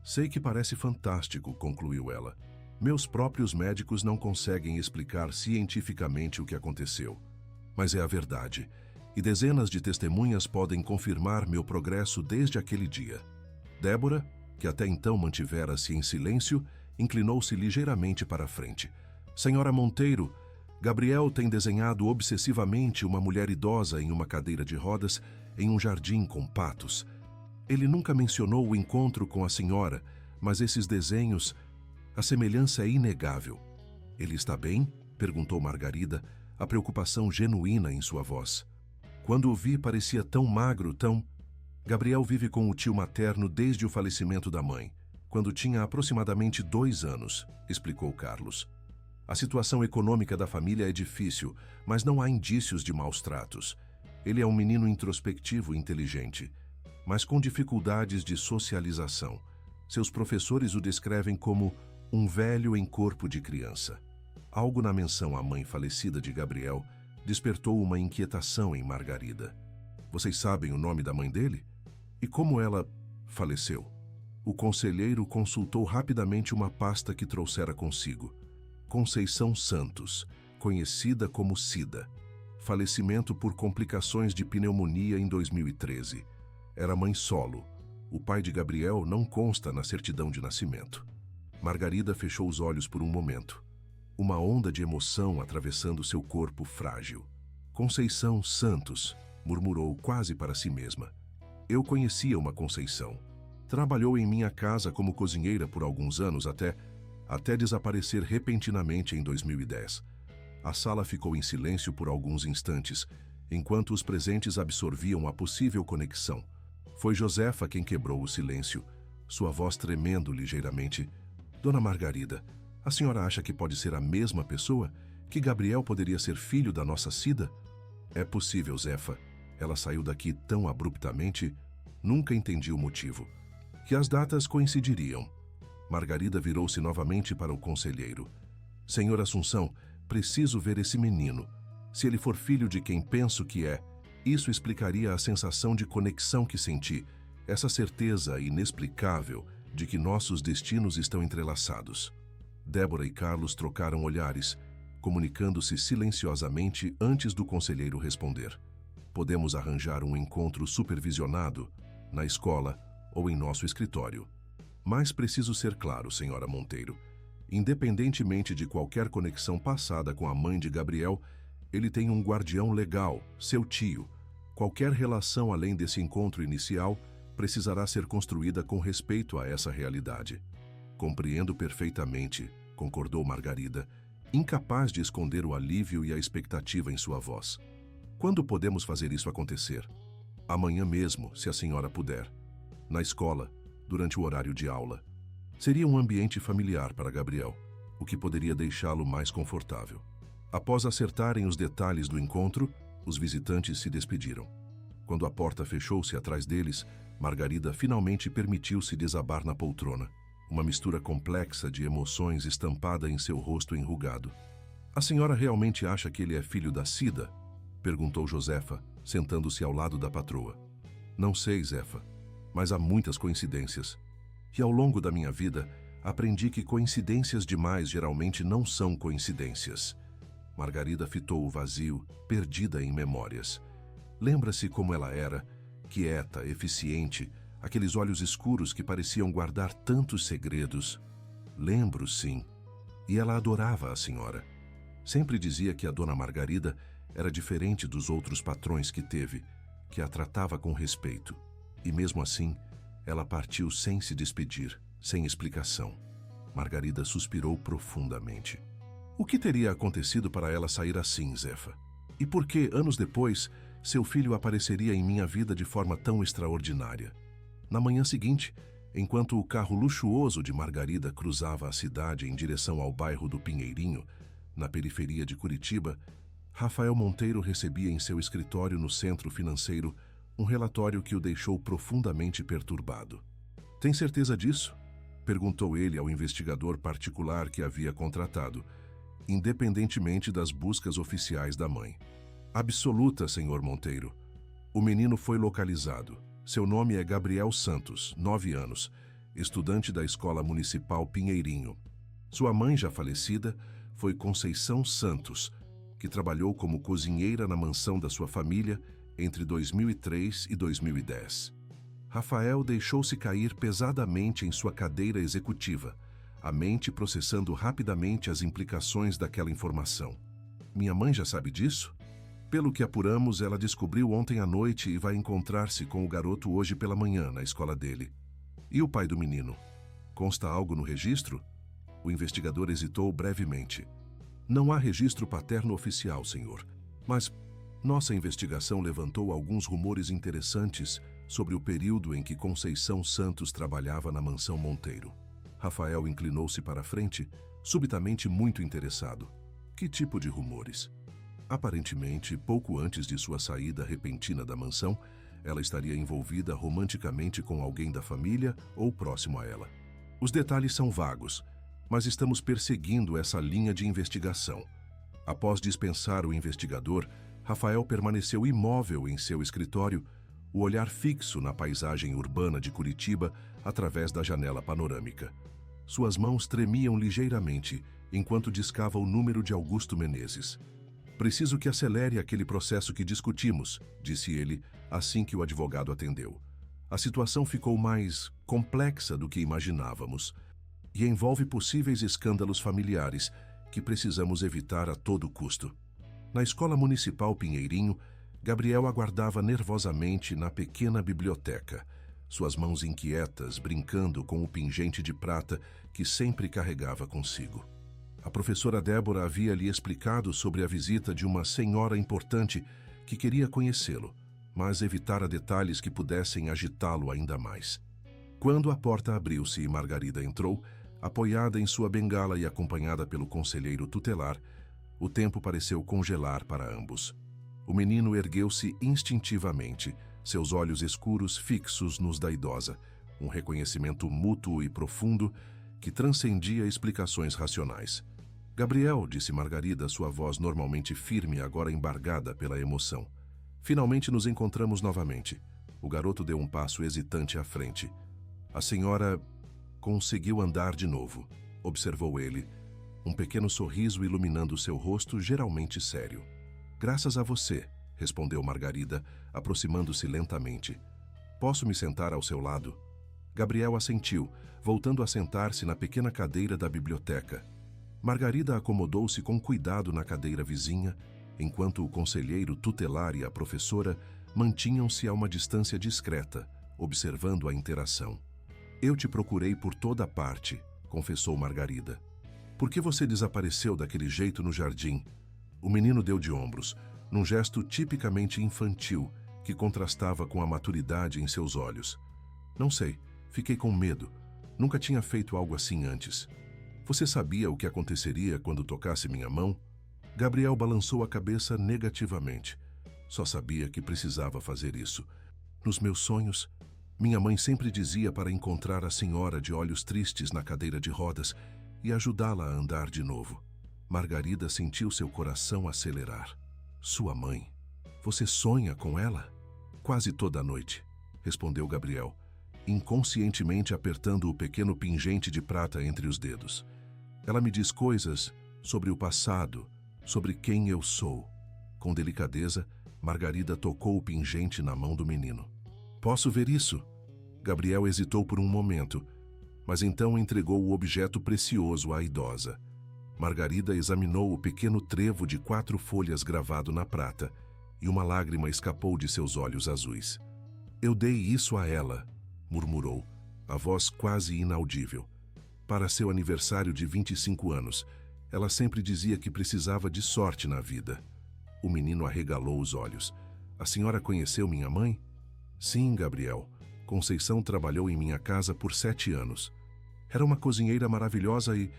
Sei que parece fantástico, concluiu ela. Meus próprios médicos não conseguem explicar cientificamente o que aconteceu. Mas é a verdade, e dezenas de testemunhas podem confirmar meu progresso desde aquele dia. Débora, que até então mantivera-se em silêncio, inclinou-se ligeiramente para a frente. Senhora Monteiro, Gabriel tem desenhado obsessivamente uma mulher idosa em uma cadeira de rodas em um jardim com patos. Ele nunca mencionou o encontro com a senhora, mas esses desenhos... A semelhança é inegável. Ele está bem? Perguntou Margarida, a preocupação genuína em sua voz. Quando o vi, parecia tão magro, tão... Gabriel vive com o tio materno desde o falecimento da mãe, quando tinha aproximadamente 2 anos, explicou Carlos. A situação econômica da família é difícil, mas não há indícios de maus tratos. Ele é um menino introspectivo e inteligente, mas com dificuldades de socialização. Seus professores o descrevem como um velho em corpo de criança. Algo na menção à mãe falecida de Gabriel despertou uma inquietação em Margarida. Vocês sabem o nome da mãe dele? E como ela faleceu? O conselheiro consultou rapidamente uma pasta que trouxera consigo. Conceição Santos, conhecida como Cida. Falecimento por complicações de pneumonia em 2013. Era mãe solo. O pai de Gabriel não consta na certidão de nascimento. Margarida fechou os olhos por um momento. Uma onda de emoção atravessando seu corpo frágil. Conceição Santos, murmurou quase para si mesma. Eu conhecia uma Conceição. Trabalhou em minha casa como cozinheira por alguns anos até desaparecer repentinamente em 2010. A sala ficou em silêncio por alguns instantes, enquanto os presentes absorviam a possível conexão. Foi Josefa quem quebrou o silêncio, sua voz tremendo ligeiramente. Dona Margarida, a senhora acha que pode ser a mesma pessoa? Que Gabriel poderia ser filho da nossa Cida? É possível, Zefa. Ela saiu daqui tão abruptamente. Nunca entendi o motivo. Que as datas coincidiriam. Margarida virou-se novamente para o conselheiro. Senhor Assunção, preciso ver esse menino. Se ele for filho de quem penso que é, isso explicaria a sensação de conexão que senti, essa certeza inexplicável de que nossos destinos estão entrelaçados. Débora e Carlos trocaram olhares, comunicando-se silenciosamente antes do conselheiro responder. Podemos arranjar um encontro supervisionado, na escola ou em nosso escritório. Mas preciso ser claro, senhora Monteiro. Independentemente de qualquer conexão passada com a mãe de Gabriel, ele tem um guardião legal, seu tio. Qualquer relação além desse encontro inicial precisará ser construída com respeito a essa realidade. Compreendo perfeitamente, concordou Margarida, incapaz de esconder o alívio e a expectativa em sua voz. Quando podemos fazer isso acontecer? Amanhã mesmo, se a senhora puder. Na escola, durante o horário de aula. Seria um ambiente familiar para Gabriel, o que poderia deixá-lo mais confortável. Após acertarem os detalhes do encontro, os visitantes se despediram. Quando a porta fechou-se atrás deles, Margarida finalmente permitiu-se desabar na poltrona, uma mistura complexa de emoções estampada em seu rosto enrugado. "A senhora realmente acha que ele é filho da Cida?" perguntou Josefa, sentando-se ao lado da patroa. "Não sei, Zefa, mas há muitas coincidências. E ao longo da minha vida, aprendi que coincidências demais geralmente não são coincidências." Margarida fitou o vazio, perdida em memórias. Lembra-se como ela era, quieta, eficiente, aqueles olhos escuros que pareciam guardar tantos segredos. Lembro, sim. E ela adorava a senhora. Sempre dizia que a dona Margarida era diferente dos outros patrões que teve, que a tratava com respeito. E mesmo assim, ela partiu sem se despedir, sem explicação. Margarida suspirou profundamente. O que teria acontecido para ela sair assim, Zefa? E por que, anos depois, seu filho apareceria em minha vida de forma tão extraordinária? Na manhã seguinte, enquanto o carro luxuoso de Margarida cruzava a cidade em direção ao bairro do Pinheirinho, na periferia de Curitiba, Rafael Monteiro recebia em seu escritório no centro financeiro um relatório que o deixou profundamente perturbado. "Tem certeza disso?" perguntou ele ao investigador particular que havia contratado, independentemente das buscas oficiais da mãe. "Absoluta, senhor Monteiro. O menino foi localizado. Seu nome é Gabriel Santos, 9 anos, estudante da Escola Municipal Pinheirinho. Sua mãe, já falecida, foi Conceição Santos, que trabalhou como cozinheira na mansão da sua família entre 2003 e 2010. Rafael deixou-se cair pesadamente em sua cadeira executiva, a mente processando rapidamente as implicações daquela informação. "Minha mãe já sabe disso? Pelo que apuramos, ela descobriu ontem à noite e vai encontrar-se com o garoto hoje pela manhã na escola dele. E o pai do menino? Consta algo no registro?" O investigador hesitou brevemente. "Não há registro paterno oficial, senhor, mas nossa investigação levantou alguns rumores interessantes sobre o período em que Conceição Santos trabalhava na mansão Monteiro." Rafael inclinou-se para a frente, subitamente muito interessado. "Que tipo de rumores?" "Aparentemente, pouco antes de sua saída repentina da mansão, ela estaria envolvida romanticamente com alguém da família ou próximo a ela. Os detalhes são vagos, mas estamos perseguindo essa linha de investigação." Após dispensar o investigador, Rafael permaneceu imóvel em seu escritório, o olhar fixo na paisagem urbana de Curitiba através da janela panorâmica. Suas mãos tremiam ligeiramente enquanto discava o número de Augusto Menezes. "Preciso que acelere aquele processo que discutimos", disse ele, assim que o advogado atendeu. "A situação ficou mais complexa do que imaginávamos e envolve possíveis escândalos familiares que precisamos evitar a todo custo." Na Escola Municipal Pinheirinho, Gabriel aguardava nervosamente na pequena biblioteca, suas mãos inquietas brincando com o pingente de prata que sempre carregava consigo. A professora Débora havia lhe explicado sobre a visita de uma senhora importante que queria conhecê-lo, mas evitara detalhes que pudessem agitá-lo ainda mais. Quando a porta abriu-se e Margarida entrou, apoiada em sua bengala e acompanhada pelo conselheiro tutelar, o tempo pareceu congelar para ambos. O menino ergueu-se instintivamente, seus olhos escuros fixos nos da idosa, um reconhecimento mútuo e profundo que transcendia explicações racionais. "Gabriel", disse Margarida, sua voz normalmente firme, agora embargada pela emoção. "Finalmente nos encontramos novamente." O garoto deu um passo hesitante à frente. "A senhora conseguiu andar de novo", observou ele, um pequeno sorriso iluminando seu rosto geralmente sério. "Graças a você", respondeu Margarida, aproximando-se lentamente. "Posso me sentar ao seu lado?" Gabriel assentiu, voltando a sentar-se na pequena cadeira da biblioteca. Margarida acomodou-se com cuidado na cadeira vizinha, enquanto o conselheiro tutelar e a professora mantinham-se a uma distância discreta, observando a interação. "Eu te procurei por toda parte", confessou Margarida. Por que você desapareceu daquele jeito no jardim? O menino deu de ombros, num gesto tipicamente infantil que contrastava com a maturidade em seus olhos. Não sei, fiquei com medo. Nunca tinha feito algo assim antes. Você sabia o que aconteceria quando tocasse minha mão? Gabriel balançou a cabeça negativamente. Só sabia que precisava fazer isso. Nos meus sonhos, minha mãe sempre dizia para encontrar a senhora de olhos tristes na cadeira de rodas e ajudá-la a andar de novo. Margarida sentiu seu coração acelerar. Sua mãe? Você sonha com ela? Quase toda noite, respondeu Gabriel, inconscientemente apertando o pequeno pingente de prata entre os dedos. Ela me diz coisas sobre o passado, sobre quem eu sou. Com delicadeza, Margarida tocou o pingente na mão do menino. Posso ver isso? Gabriel hesitou por um momento, mas então entregou o objeto precioso à idosa. Margarida examinou o pequeno trevo de 4 folhas gravado na prata, e uma lágrima escapou de seus olhos azuis. Eu dei isso a ela, murmurou, a voz quase inaudível. Para seu aniversário de 25 anos, ela sempre dizia que precisava de sorte na vida. O menino arregalou os olhos. A senhora conheceu minha mãe? Sim, Gabriel. Conceição trabalhou em minha casa por 7 anos. Era uma cozinheira maravilhosa e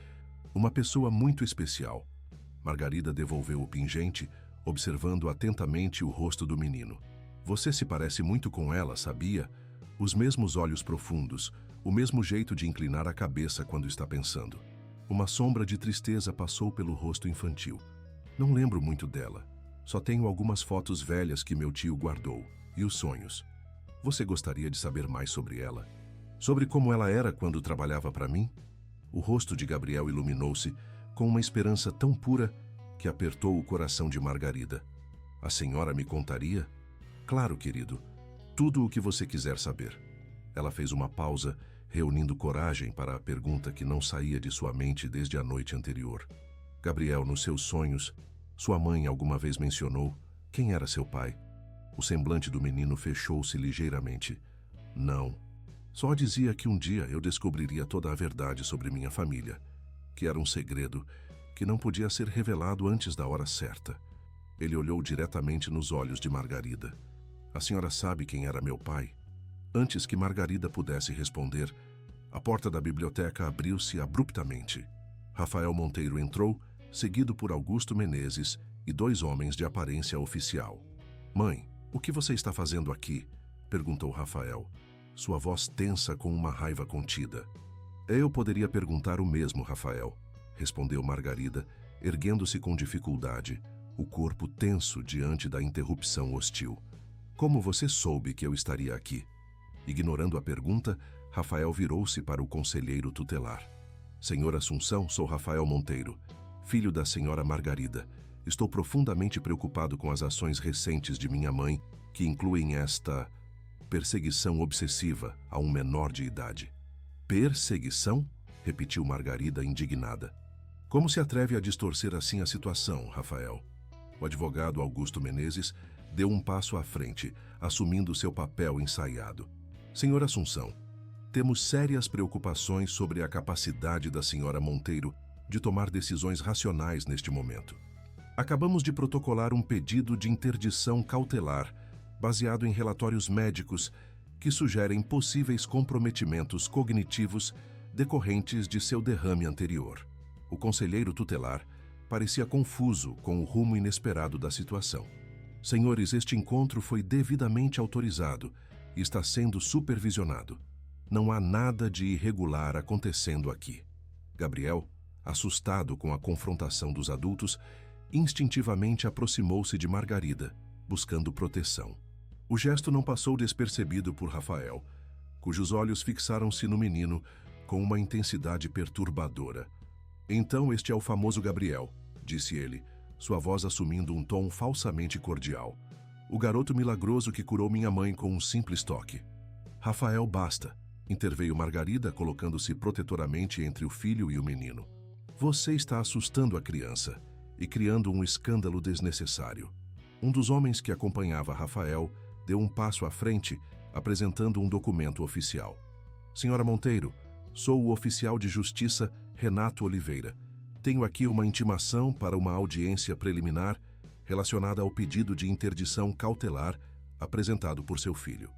uma pessoa muito especial. Margarida devolveu o pingente, observando atentamente o rosto do menino. Você se parece muito com ela, sabia? Os mesmos olhos profundos, o mesmo jeito de inclinar a cabeça quando está pensando. Uma sombra de tristeza passou pelo rosto infantil. Não lembro muito dela. Só tenho algumas fotos velhas que meu tio guardou. E os sonhos. Você gostaria de saber mais sobre ela? Sobre como ela era quando trabalhava para mim? O rosto de Gabriel iluminou-se com uma esperança tão pura que apertou o coração de Margarida. A senhora me contaria? Claro, querido. Tudo o que você quiser saber. Ela fez uma pausa, reunindo coragem para a pergunta que não saía de sua mente desde a noite anterior. Gabriel, nos seus sonhos, sua mãe alguma vez mencionou quem era seu pai? O semblante do menino fechou-se ligeiramente. Não. Só dizia que um dia eu descobriria toda a verdade sobre minha família, que era um segredo que não podia ser revelado antes da hora certa. Ele olhou diretamente nos olhos de Margarida. A senhora sabe quem era meu pai? Antes que Margarida pudesse responder, a porta da biblioteca abriu-se abruptamente. Rafael Monteiro entrou, seguido por Augusto Menezes e 2 homens de aparência oficial. Mãe, o que você está fazendo aqui? Perguntou Rafael, sua voz tensa com uma raiva contida. Eu poderia perguntar o mesmo, Rafael, respondeu Margarida, erguendo-se com dificuldade, o corpo tenso diante da interrupção hostil. Como você soube que eu estaria aqui? Ignorando a pergunta, Rafael virou-se para o conselheiro tutelar. Senhora Assunção, sou Rafael Monteiro, filho da senhora Margarida. Estou profundamente preocupado com as ações recentes de minha mãe, que incluem esta perseguição obsessiva a um menor de idade. Perseguição? Repetiu Margarida indignada. Como se atreve a distorcer assim a situação, Rafael? O advogado Augusto Menezes deu um passo à frente, assumindo seu papel ensaiado. Senhora Assunção, temos sérias preocupações sobre a capacidade da senhora Monteiro de tomar decisões racionais neste momento. Acabamos de protocolar um pedido de interdição cautelar, baseado em relatórios médicos que sugerem possíveis comprometimentos cognitivos decorrentes de seu derrame anterior. O conselheiro tutelar parecia confuso com o rumo inesperado da situação. Senhores, este encontro foi devidamente autorizado e está sendo supervisionado. Não há nada de irregular acontecendo aqui. Gabriel, assustado com a confrontação dos adultos, instintivamente aproximou-se de Margarida, buscando proteção. O gesto não passou despercebido por Rafael, cujos olhos fixaram-se no menino com uma intensidade perturbadora. Então este é o famoso Gabriel, disse ele, sua voz assumindo um tom falsamente cordial. O garoto milagroso que curou minha mãe com um simples toque. Rafael, basta, interveio Margarida, colocando-se protetoramente entre o filho e o menino. Você está assustando a criança e criando um escândalo desnecessário. Um dos homens que acompanhava Rafael deu um passo à frente, apresentando um documento oficial. Senhora Monteiro, sou o oficial de justiça Renato Oliveira. tenho aqui uma intimação para uma audiência preliminar relacionada ao pedido de interdição cautelar apresentado por seu filho.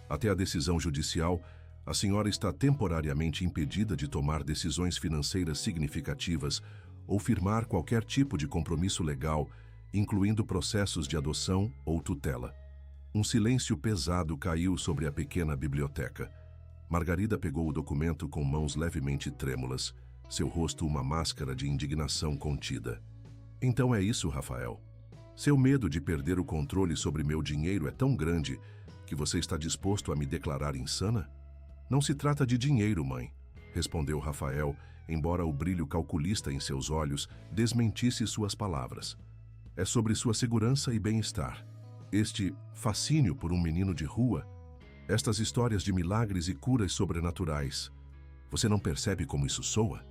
Até a decisão judicial, a senhora está temporariamente impedida de tomar decisões financeiras significativas ou firmar qualquer tipo de compromisso legal, incluindo processos de adoção ou tutela. Um silêncio pesado caiu sobre a pequena biblioteca. Margarida pegou o documento com mãos levemente trêmulas, seu rosto uma máscara de indignação contida. Então é isso, Rafael. Seu medo de perder o controle sobre meu dinheiro é tão grande que você está disposto a me declarar insana? Não se trata de dinheiro, mãe, respondeu Rafael, embora o brilho calculista em seus olhos desmentisse suas palavras. É sobre sua segurança e bem-estar. Este fascínio por um menino de rua, estas histórias de milagres e curas sobrenaturais. Você não percebe como isso soa?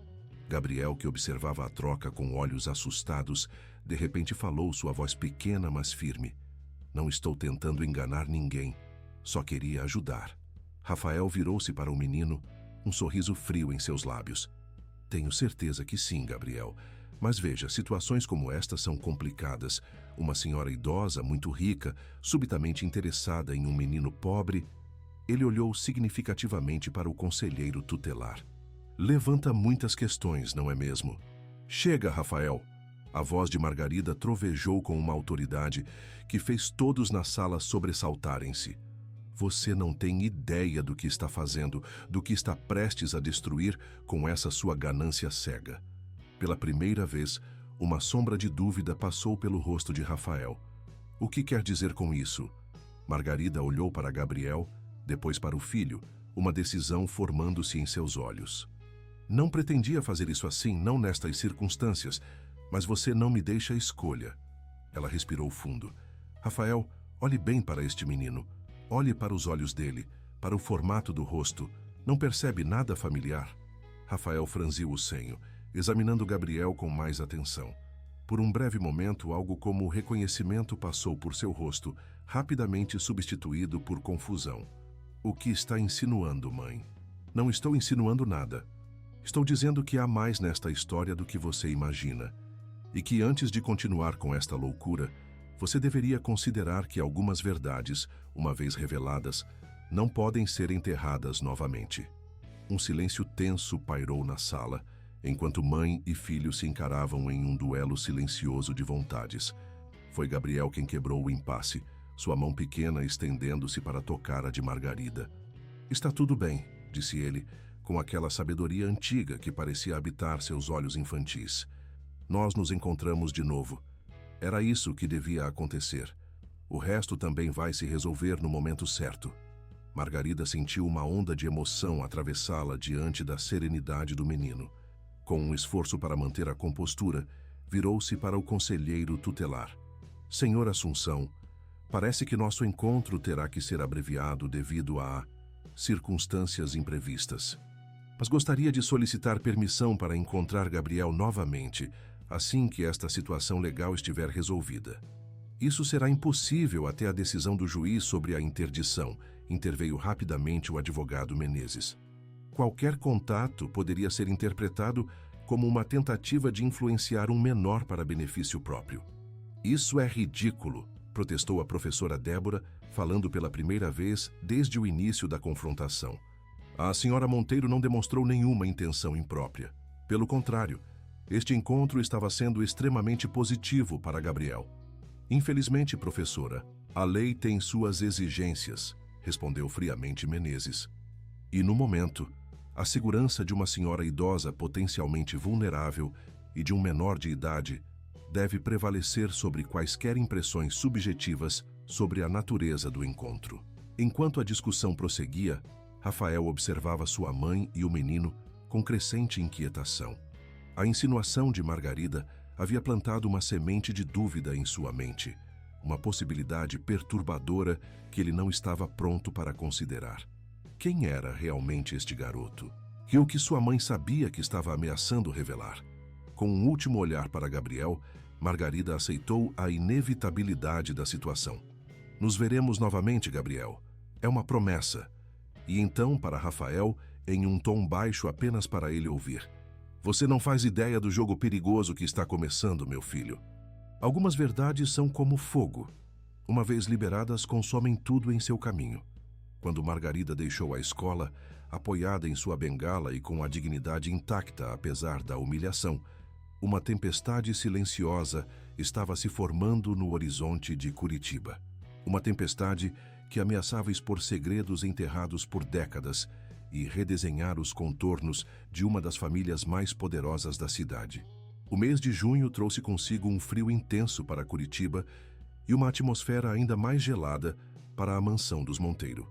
Gabriel, que observava a troca com olhos assustados, de repente falou, sua voz pequena, mas firme. Não estou tentando enganar ninguém. Só queria ajudar. Rafael virou-se para o menino, um sorriso frio em seus lábios. Tenho certeza que sim, Gabriel. Mas veja, situações como esta são complicadas. Uma senhora idosa, muito rica, subitamente interessada em um menino pobre. Ele olhou significativamente para o conselheiro tutelar. Levanta muitas questões, não é mesmo? Chega, Rafael! A voz de Margarida trovejou com uma autoridade que fez todos na sala sobressaltarem-se. Você não tem ideia do que está fazendo, do que está prestes a destruir com essa sua ganância cega. Pela primeira vez, uma sombra de dúvida passou pelo rosto de Rafael. O que quer dizer com isso? Margarida olhou para Gabriel, depois para o filho, uma decisão formando-se em seus olhos. Não pretendia fazer isso assim, não nestas circunstâncias, mas você não me deixa escolha. Ela respirou fundo. Rafael, olhe bem para este menino. Olhe para os olhos dele, para o formato do rosto. Não percebe nada familiar? Rafael franziu o senho, examinando Gabriel com mais atenção. Por um breve momento, algo como reconhecimento passou por seu rosto, rapidamente substituído por confusão. O que está insinuando, mãe? Não estou insinuando nada. Estou dizendo que há mais nesta história do que você imagina. E que antes de continuar com esta loucura, você deveria considerar que algumas verdades, uma vez reveladas, não podem ser enterradas novamente. Um silêncio tenso pairou na sala, enquanto mãe e filho se encaravam em um duelo silencioso de vontades. Foi Gabriel quem quebrou o impasse, sua mão pequena estendendo-se para tocar a de Margarida. Está tudo bem, disse ele, com aquela sabedoria antiga que parecia habitar seus olhos infantis. Nós nos encontramos de novo. Era isso que devia acontecer. O resto também vai se resolver no momento certo. Margarida sentiu uma onda de emoção atravessá-la diante da serenidade do menino. Com um esforço para manter a compostura, virou-se para o conselheiro tutelar. Senhor Assunção, parece que nosso encontro terá que ser abreviado devido a circunstâncias imprevistas. Mas gostaria de solicitar permissão para encontrar Gabriel novamente, assim que esta situação legal estiver resolvida. Isso será impossível até a decisão do juiz sobre a interdição, interveio rapidamente o advogado Menezes. Qualquer contato poderia ser interpretado como uma tentativa de influenciar um menor para benefício próprio. Isso é ridículo, protestou a professora Débora, falando pela primeira vez desde o início da confrontação. A senhora Monteiro não demonstrou nenhuma intenção imprópria. Pelo contrário, este encontro estava sendo extremamente positivo para Gabriel. Infelizmente, professora, a lei tem suas exigências, respondeu friamente Menezes. E no momento, a segurança de uma senhora idosa potencialmente vulnerável e de um menor de idade deve prevalecer sobre quaisquer impressões subjetivas sobre a natureza do encontro. Enquanto a discussão prosseguia, Rafael observava sua mãe e o menino com crescente inquietação. A insinuação de Margarida havia plantado uma semente de dúvida em sua mente, uma possibilidade perturbadora que ele não estava pronto para considerar. Quem era realmente este garoto? E o que sua mãe sabia que estava ameaçando revelar? Com um último olhar para Gabriel, Margarida aceitou a inevitabilidade da situação. Nos veremos novamente, Gabriel. É uma promessa. E então, para Rafael, em um tom baixo apenas para ele ouvir. Você não faz ideia do jogo perigoso que está começando, meu filho. Algumas verdades são como fogo. Uma vez liberadas, consomem tudo em seu caminho. Quando Margarida deixou a escola, apoiada em sua bengala e com a dignidade intacta apesar da humilhação, uma tempestade silenciosa estava se formando no horizonte de Curitiba. Uma tempestade que ameaçava expor segredos enterrados por décadas e redesenhar os contornos de uma das famílias mais poderosas da cidade. O mês de junho trouxe consigo um frio intenso para Curitiba e uma atmosfera ainda mais gelada para a mansão dos Monteiro.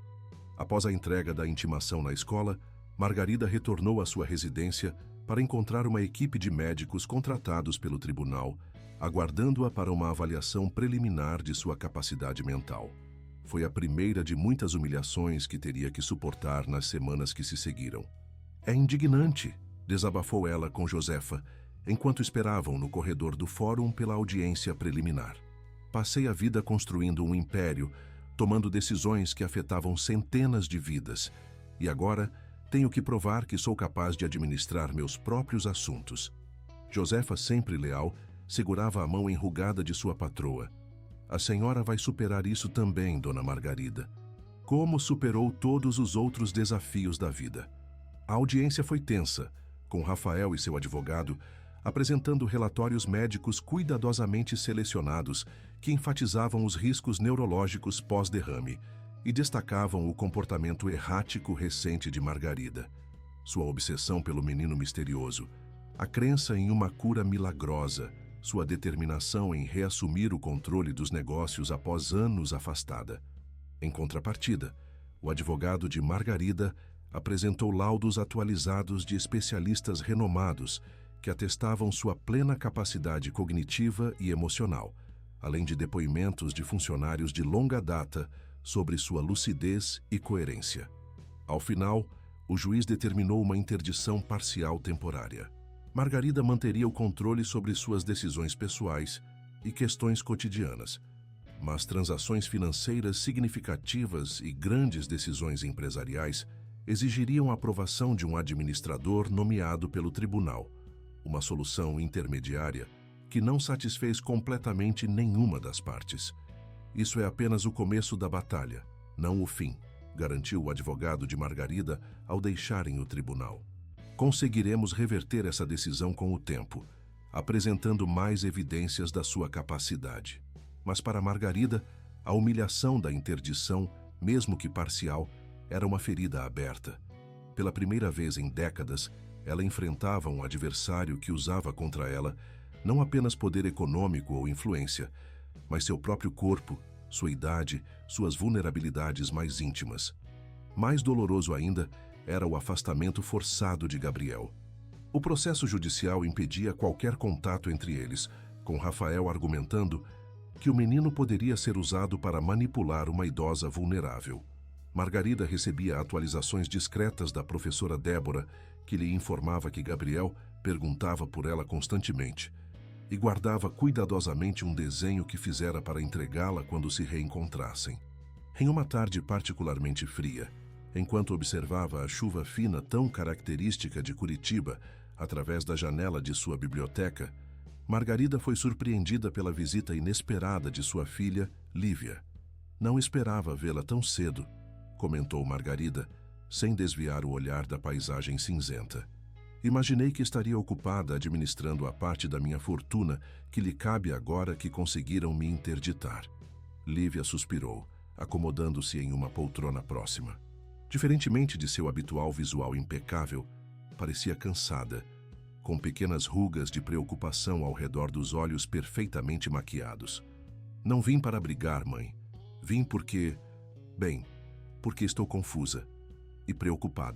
Após a entrega da intimação na escola, Margarida retornou à sua residência para encontrar uma equipe de médicos contratados pelo tribunal, aguardando-a para uma avaliação preliminar de sua capacidade mental. Foi a primeira de muitas humilhações que teria que suportar nas semanas que se seguiram. É indignante, desabafou ela com Josefa, enquanto esperavam no corredor do fórum pela audiência preliminar. Passei a vida construindo um império, tomando decisões que afetavam centenas de vidas, e agora tenho que provar que sou capaz de administrar meus próprios assuntos. Josefa, sempre leal, segurava a mão enrugada de sua patroa. A senhora vai superar isso também, dona Margarida. Como superou todos os outros desafios da vida. A audiência foi tensa, com Rafael e seu advogado apresentando relatórios médicos cuidadosamente selecionados que enfatizavam os riscos neurológicos pós-derrame e destacavam o comportamento errático recente de Margarida, sua obsessão pelo menino misterioso, a crença em uma cura milagrosa, sua determinação em reassumir o controle dos negócios após anos afastada. Em contrapartida, o advogado de Margarida apresentou laudos atualizados de especialistas renomados que atestavam sua plena capacidade cognitiva e emocional, além de depoimentos de funcionários de longa data sobre sua lucidez e coerência. Ao final, o juiz determinou uma interdição parcial temporária. Margarida manteria o controle sobre suas decisões pessoais e questões cotidianas, mas transações financeiras significativas e grandes decisões empresariais exigiriam a aprovação de um administrador nomeado pelo tribunal, uma solução intermediária que não satisfez completamente nenhuma das partes. Isso é apenas o começo da batalha, não o fim, garantiu o advogado de Margarida ao deixarem o tribunal. Conseguiremos reverter essa decisão com o tempo, apresentando mais evidências da sua capacidade. Mas para Margarida, a humilhação da interdição, mesmo que parcial, era uma ferida aberta. Pela primeira vez em décadas, ela enfrentava um adversário que usava contra ela não apenas poder econômico ou influência, mas seu próprio corpo, sua idade, suas vulnerabilidades mais íntimas. Mais doloroso ainda era o afastamento forçado de Gabriel. O processo judicial impedia qualquer contato entre eles, com Rafael argumentando que o menino poderia ser usado para manipular uma idosa vulnerável. Margarida recebia atualizações discretas da professora Débora, que lhe informava que Gabriel perguntava por ela constantemente e guardava cuidadosamente um desenho que fizera para entregá-la quando se reencontrassem. Em uma tarde particularmente fria, enquanto observava a chuva fina tão característica de Curitiba através da janela de sua biblioteca, Margarida foi surpreendida pela visita inesperada de sua filha, Lívia. Não esperava vê-la tão cedo, comentou Margarida, sem desviar o olhar da paisagem cinzenta. Imaginei que estaria ocupada administrando a parte da minha fortuna que lhe cabe agora que conseguiram me interditar. Lívia suspirou, acomodando-se em uma poltrona próxima. Diferentemente de seu habitual visual impecável, parecia cansada, com pequenas rugas de preocupação ao redor dos olhos perfeitamente maquiados. Não vim para brigar, mãe. Vim porque estou confusa e preocupada.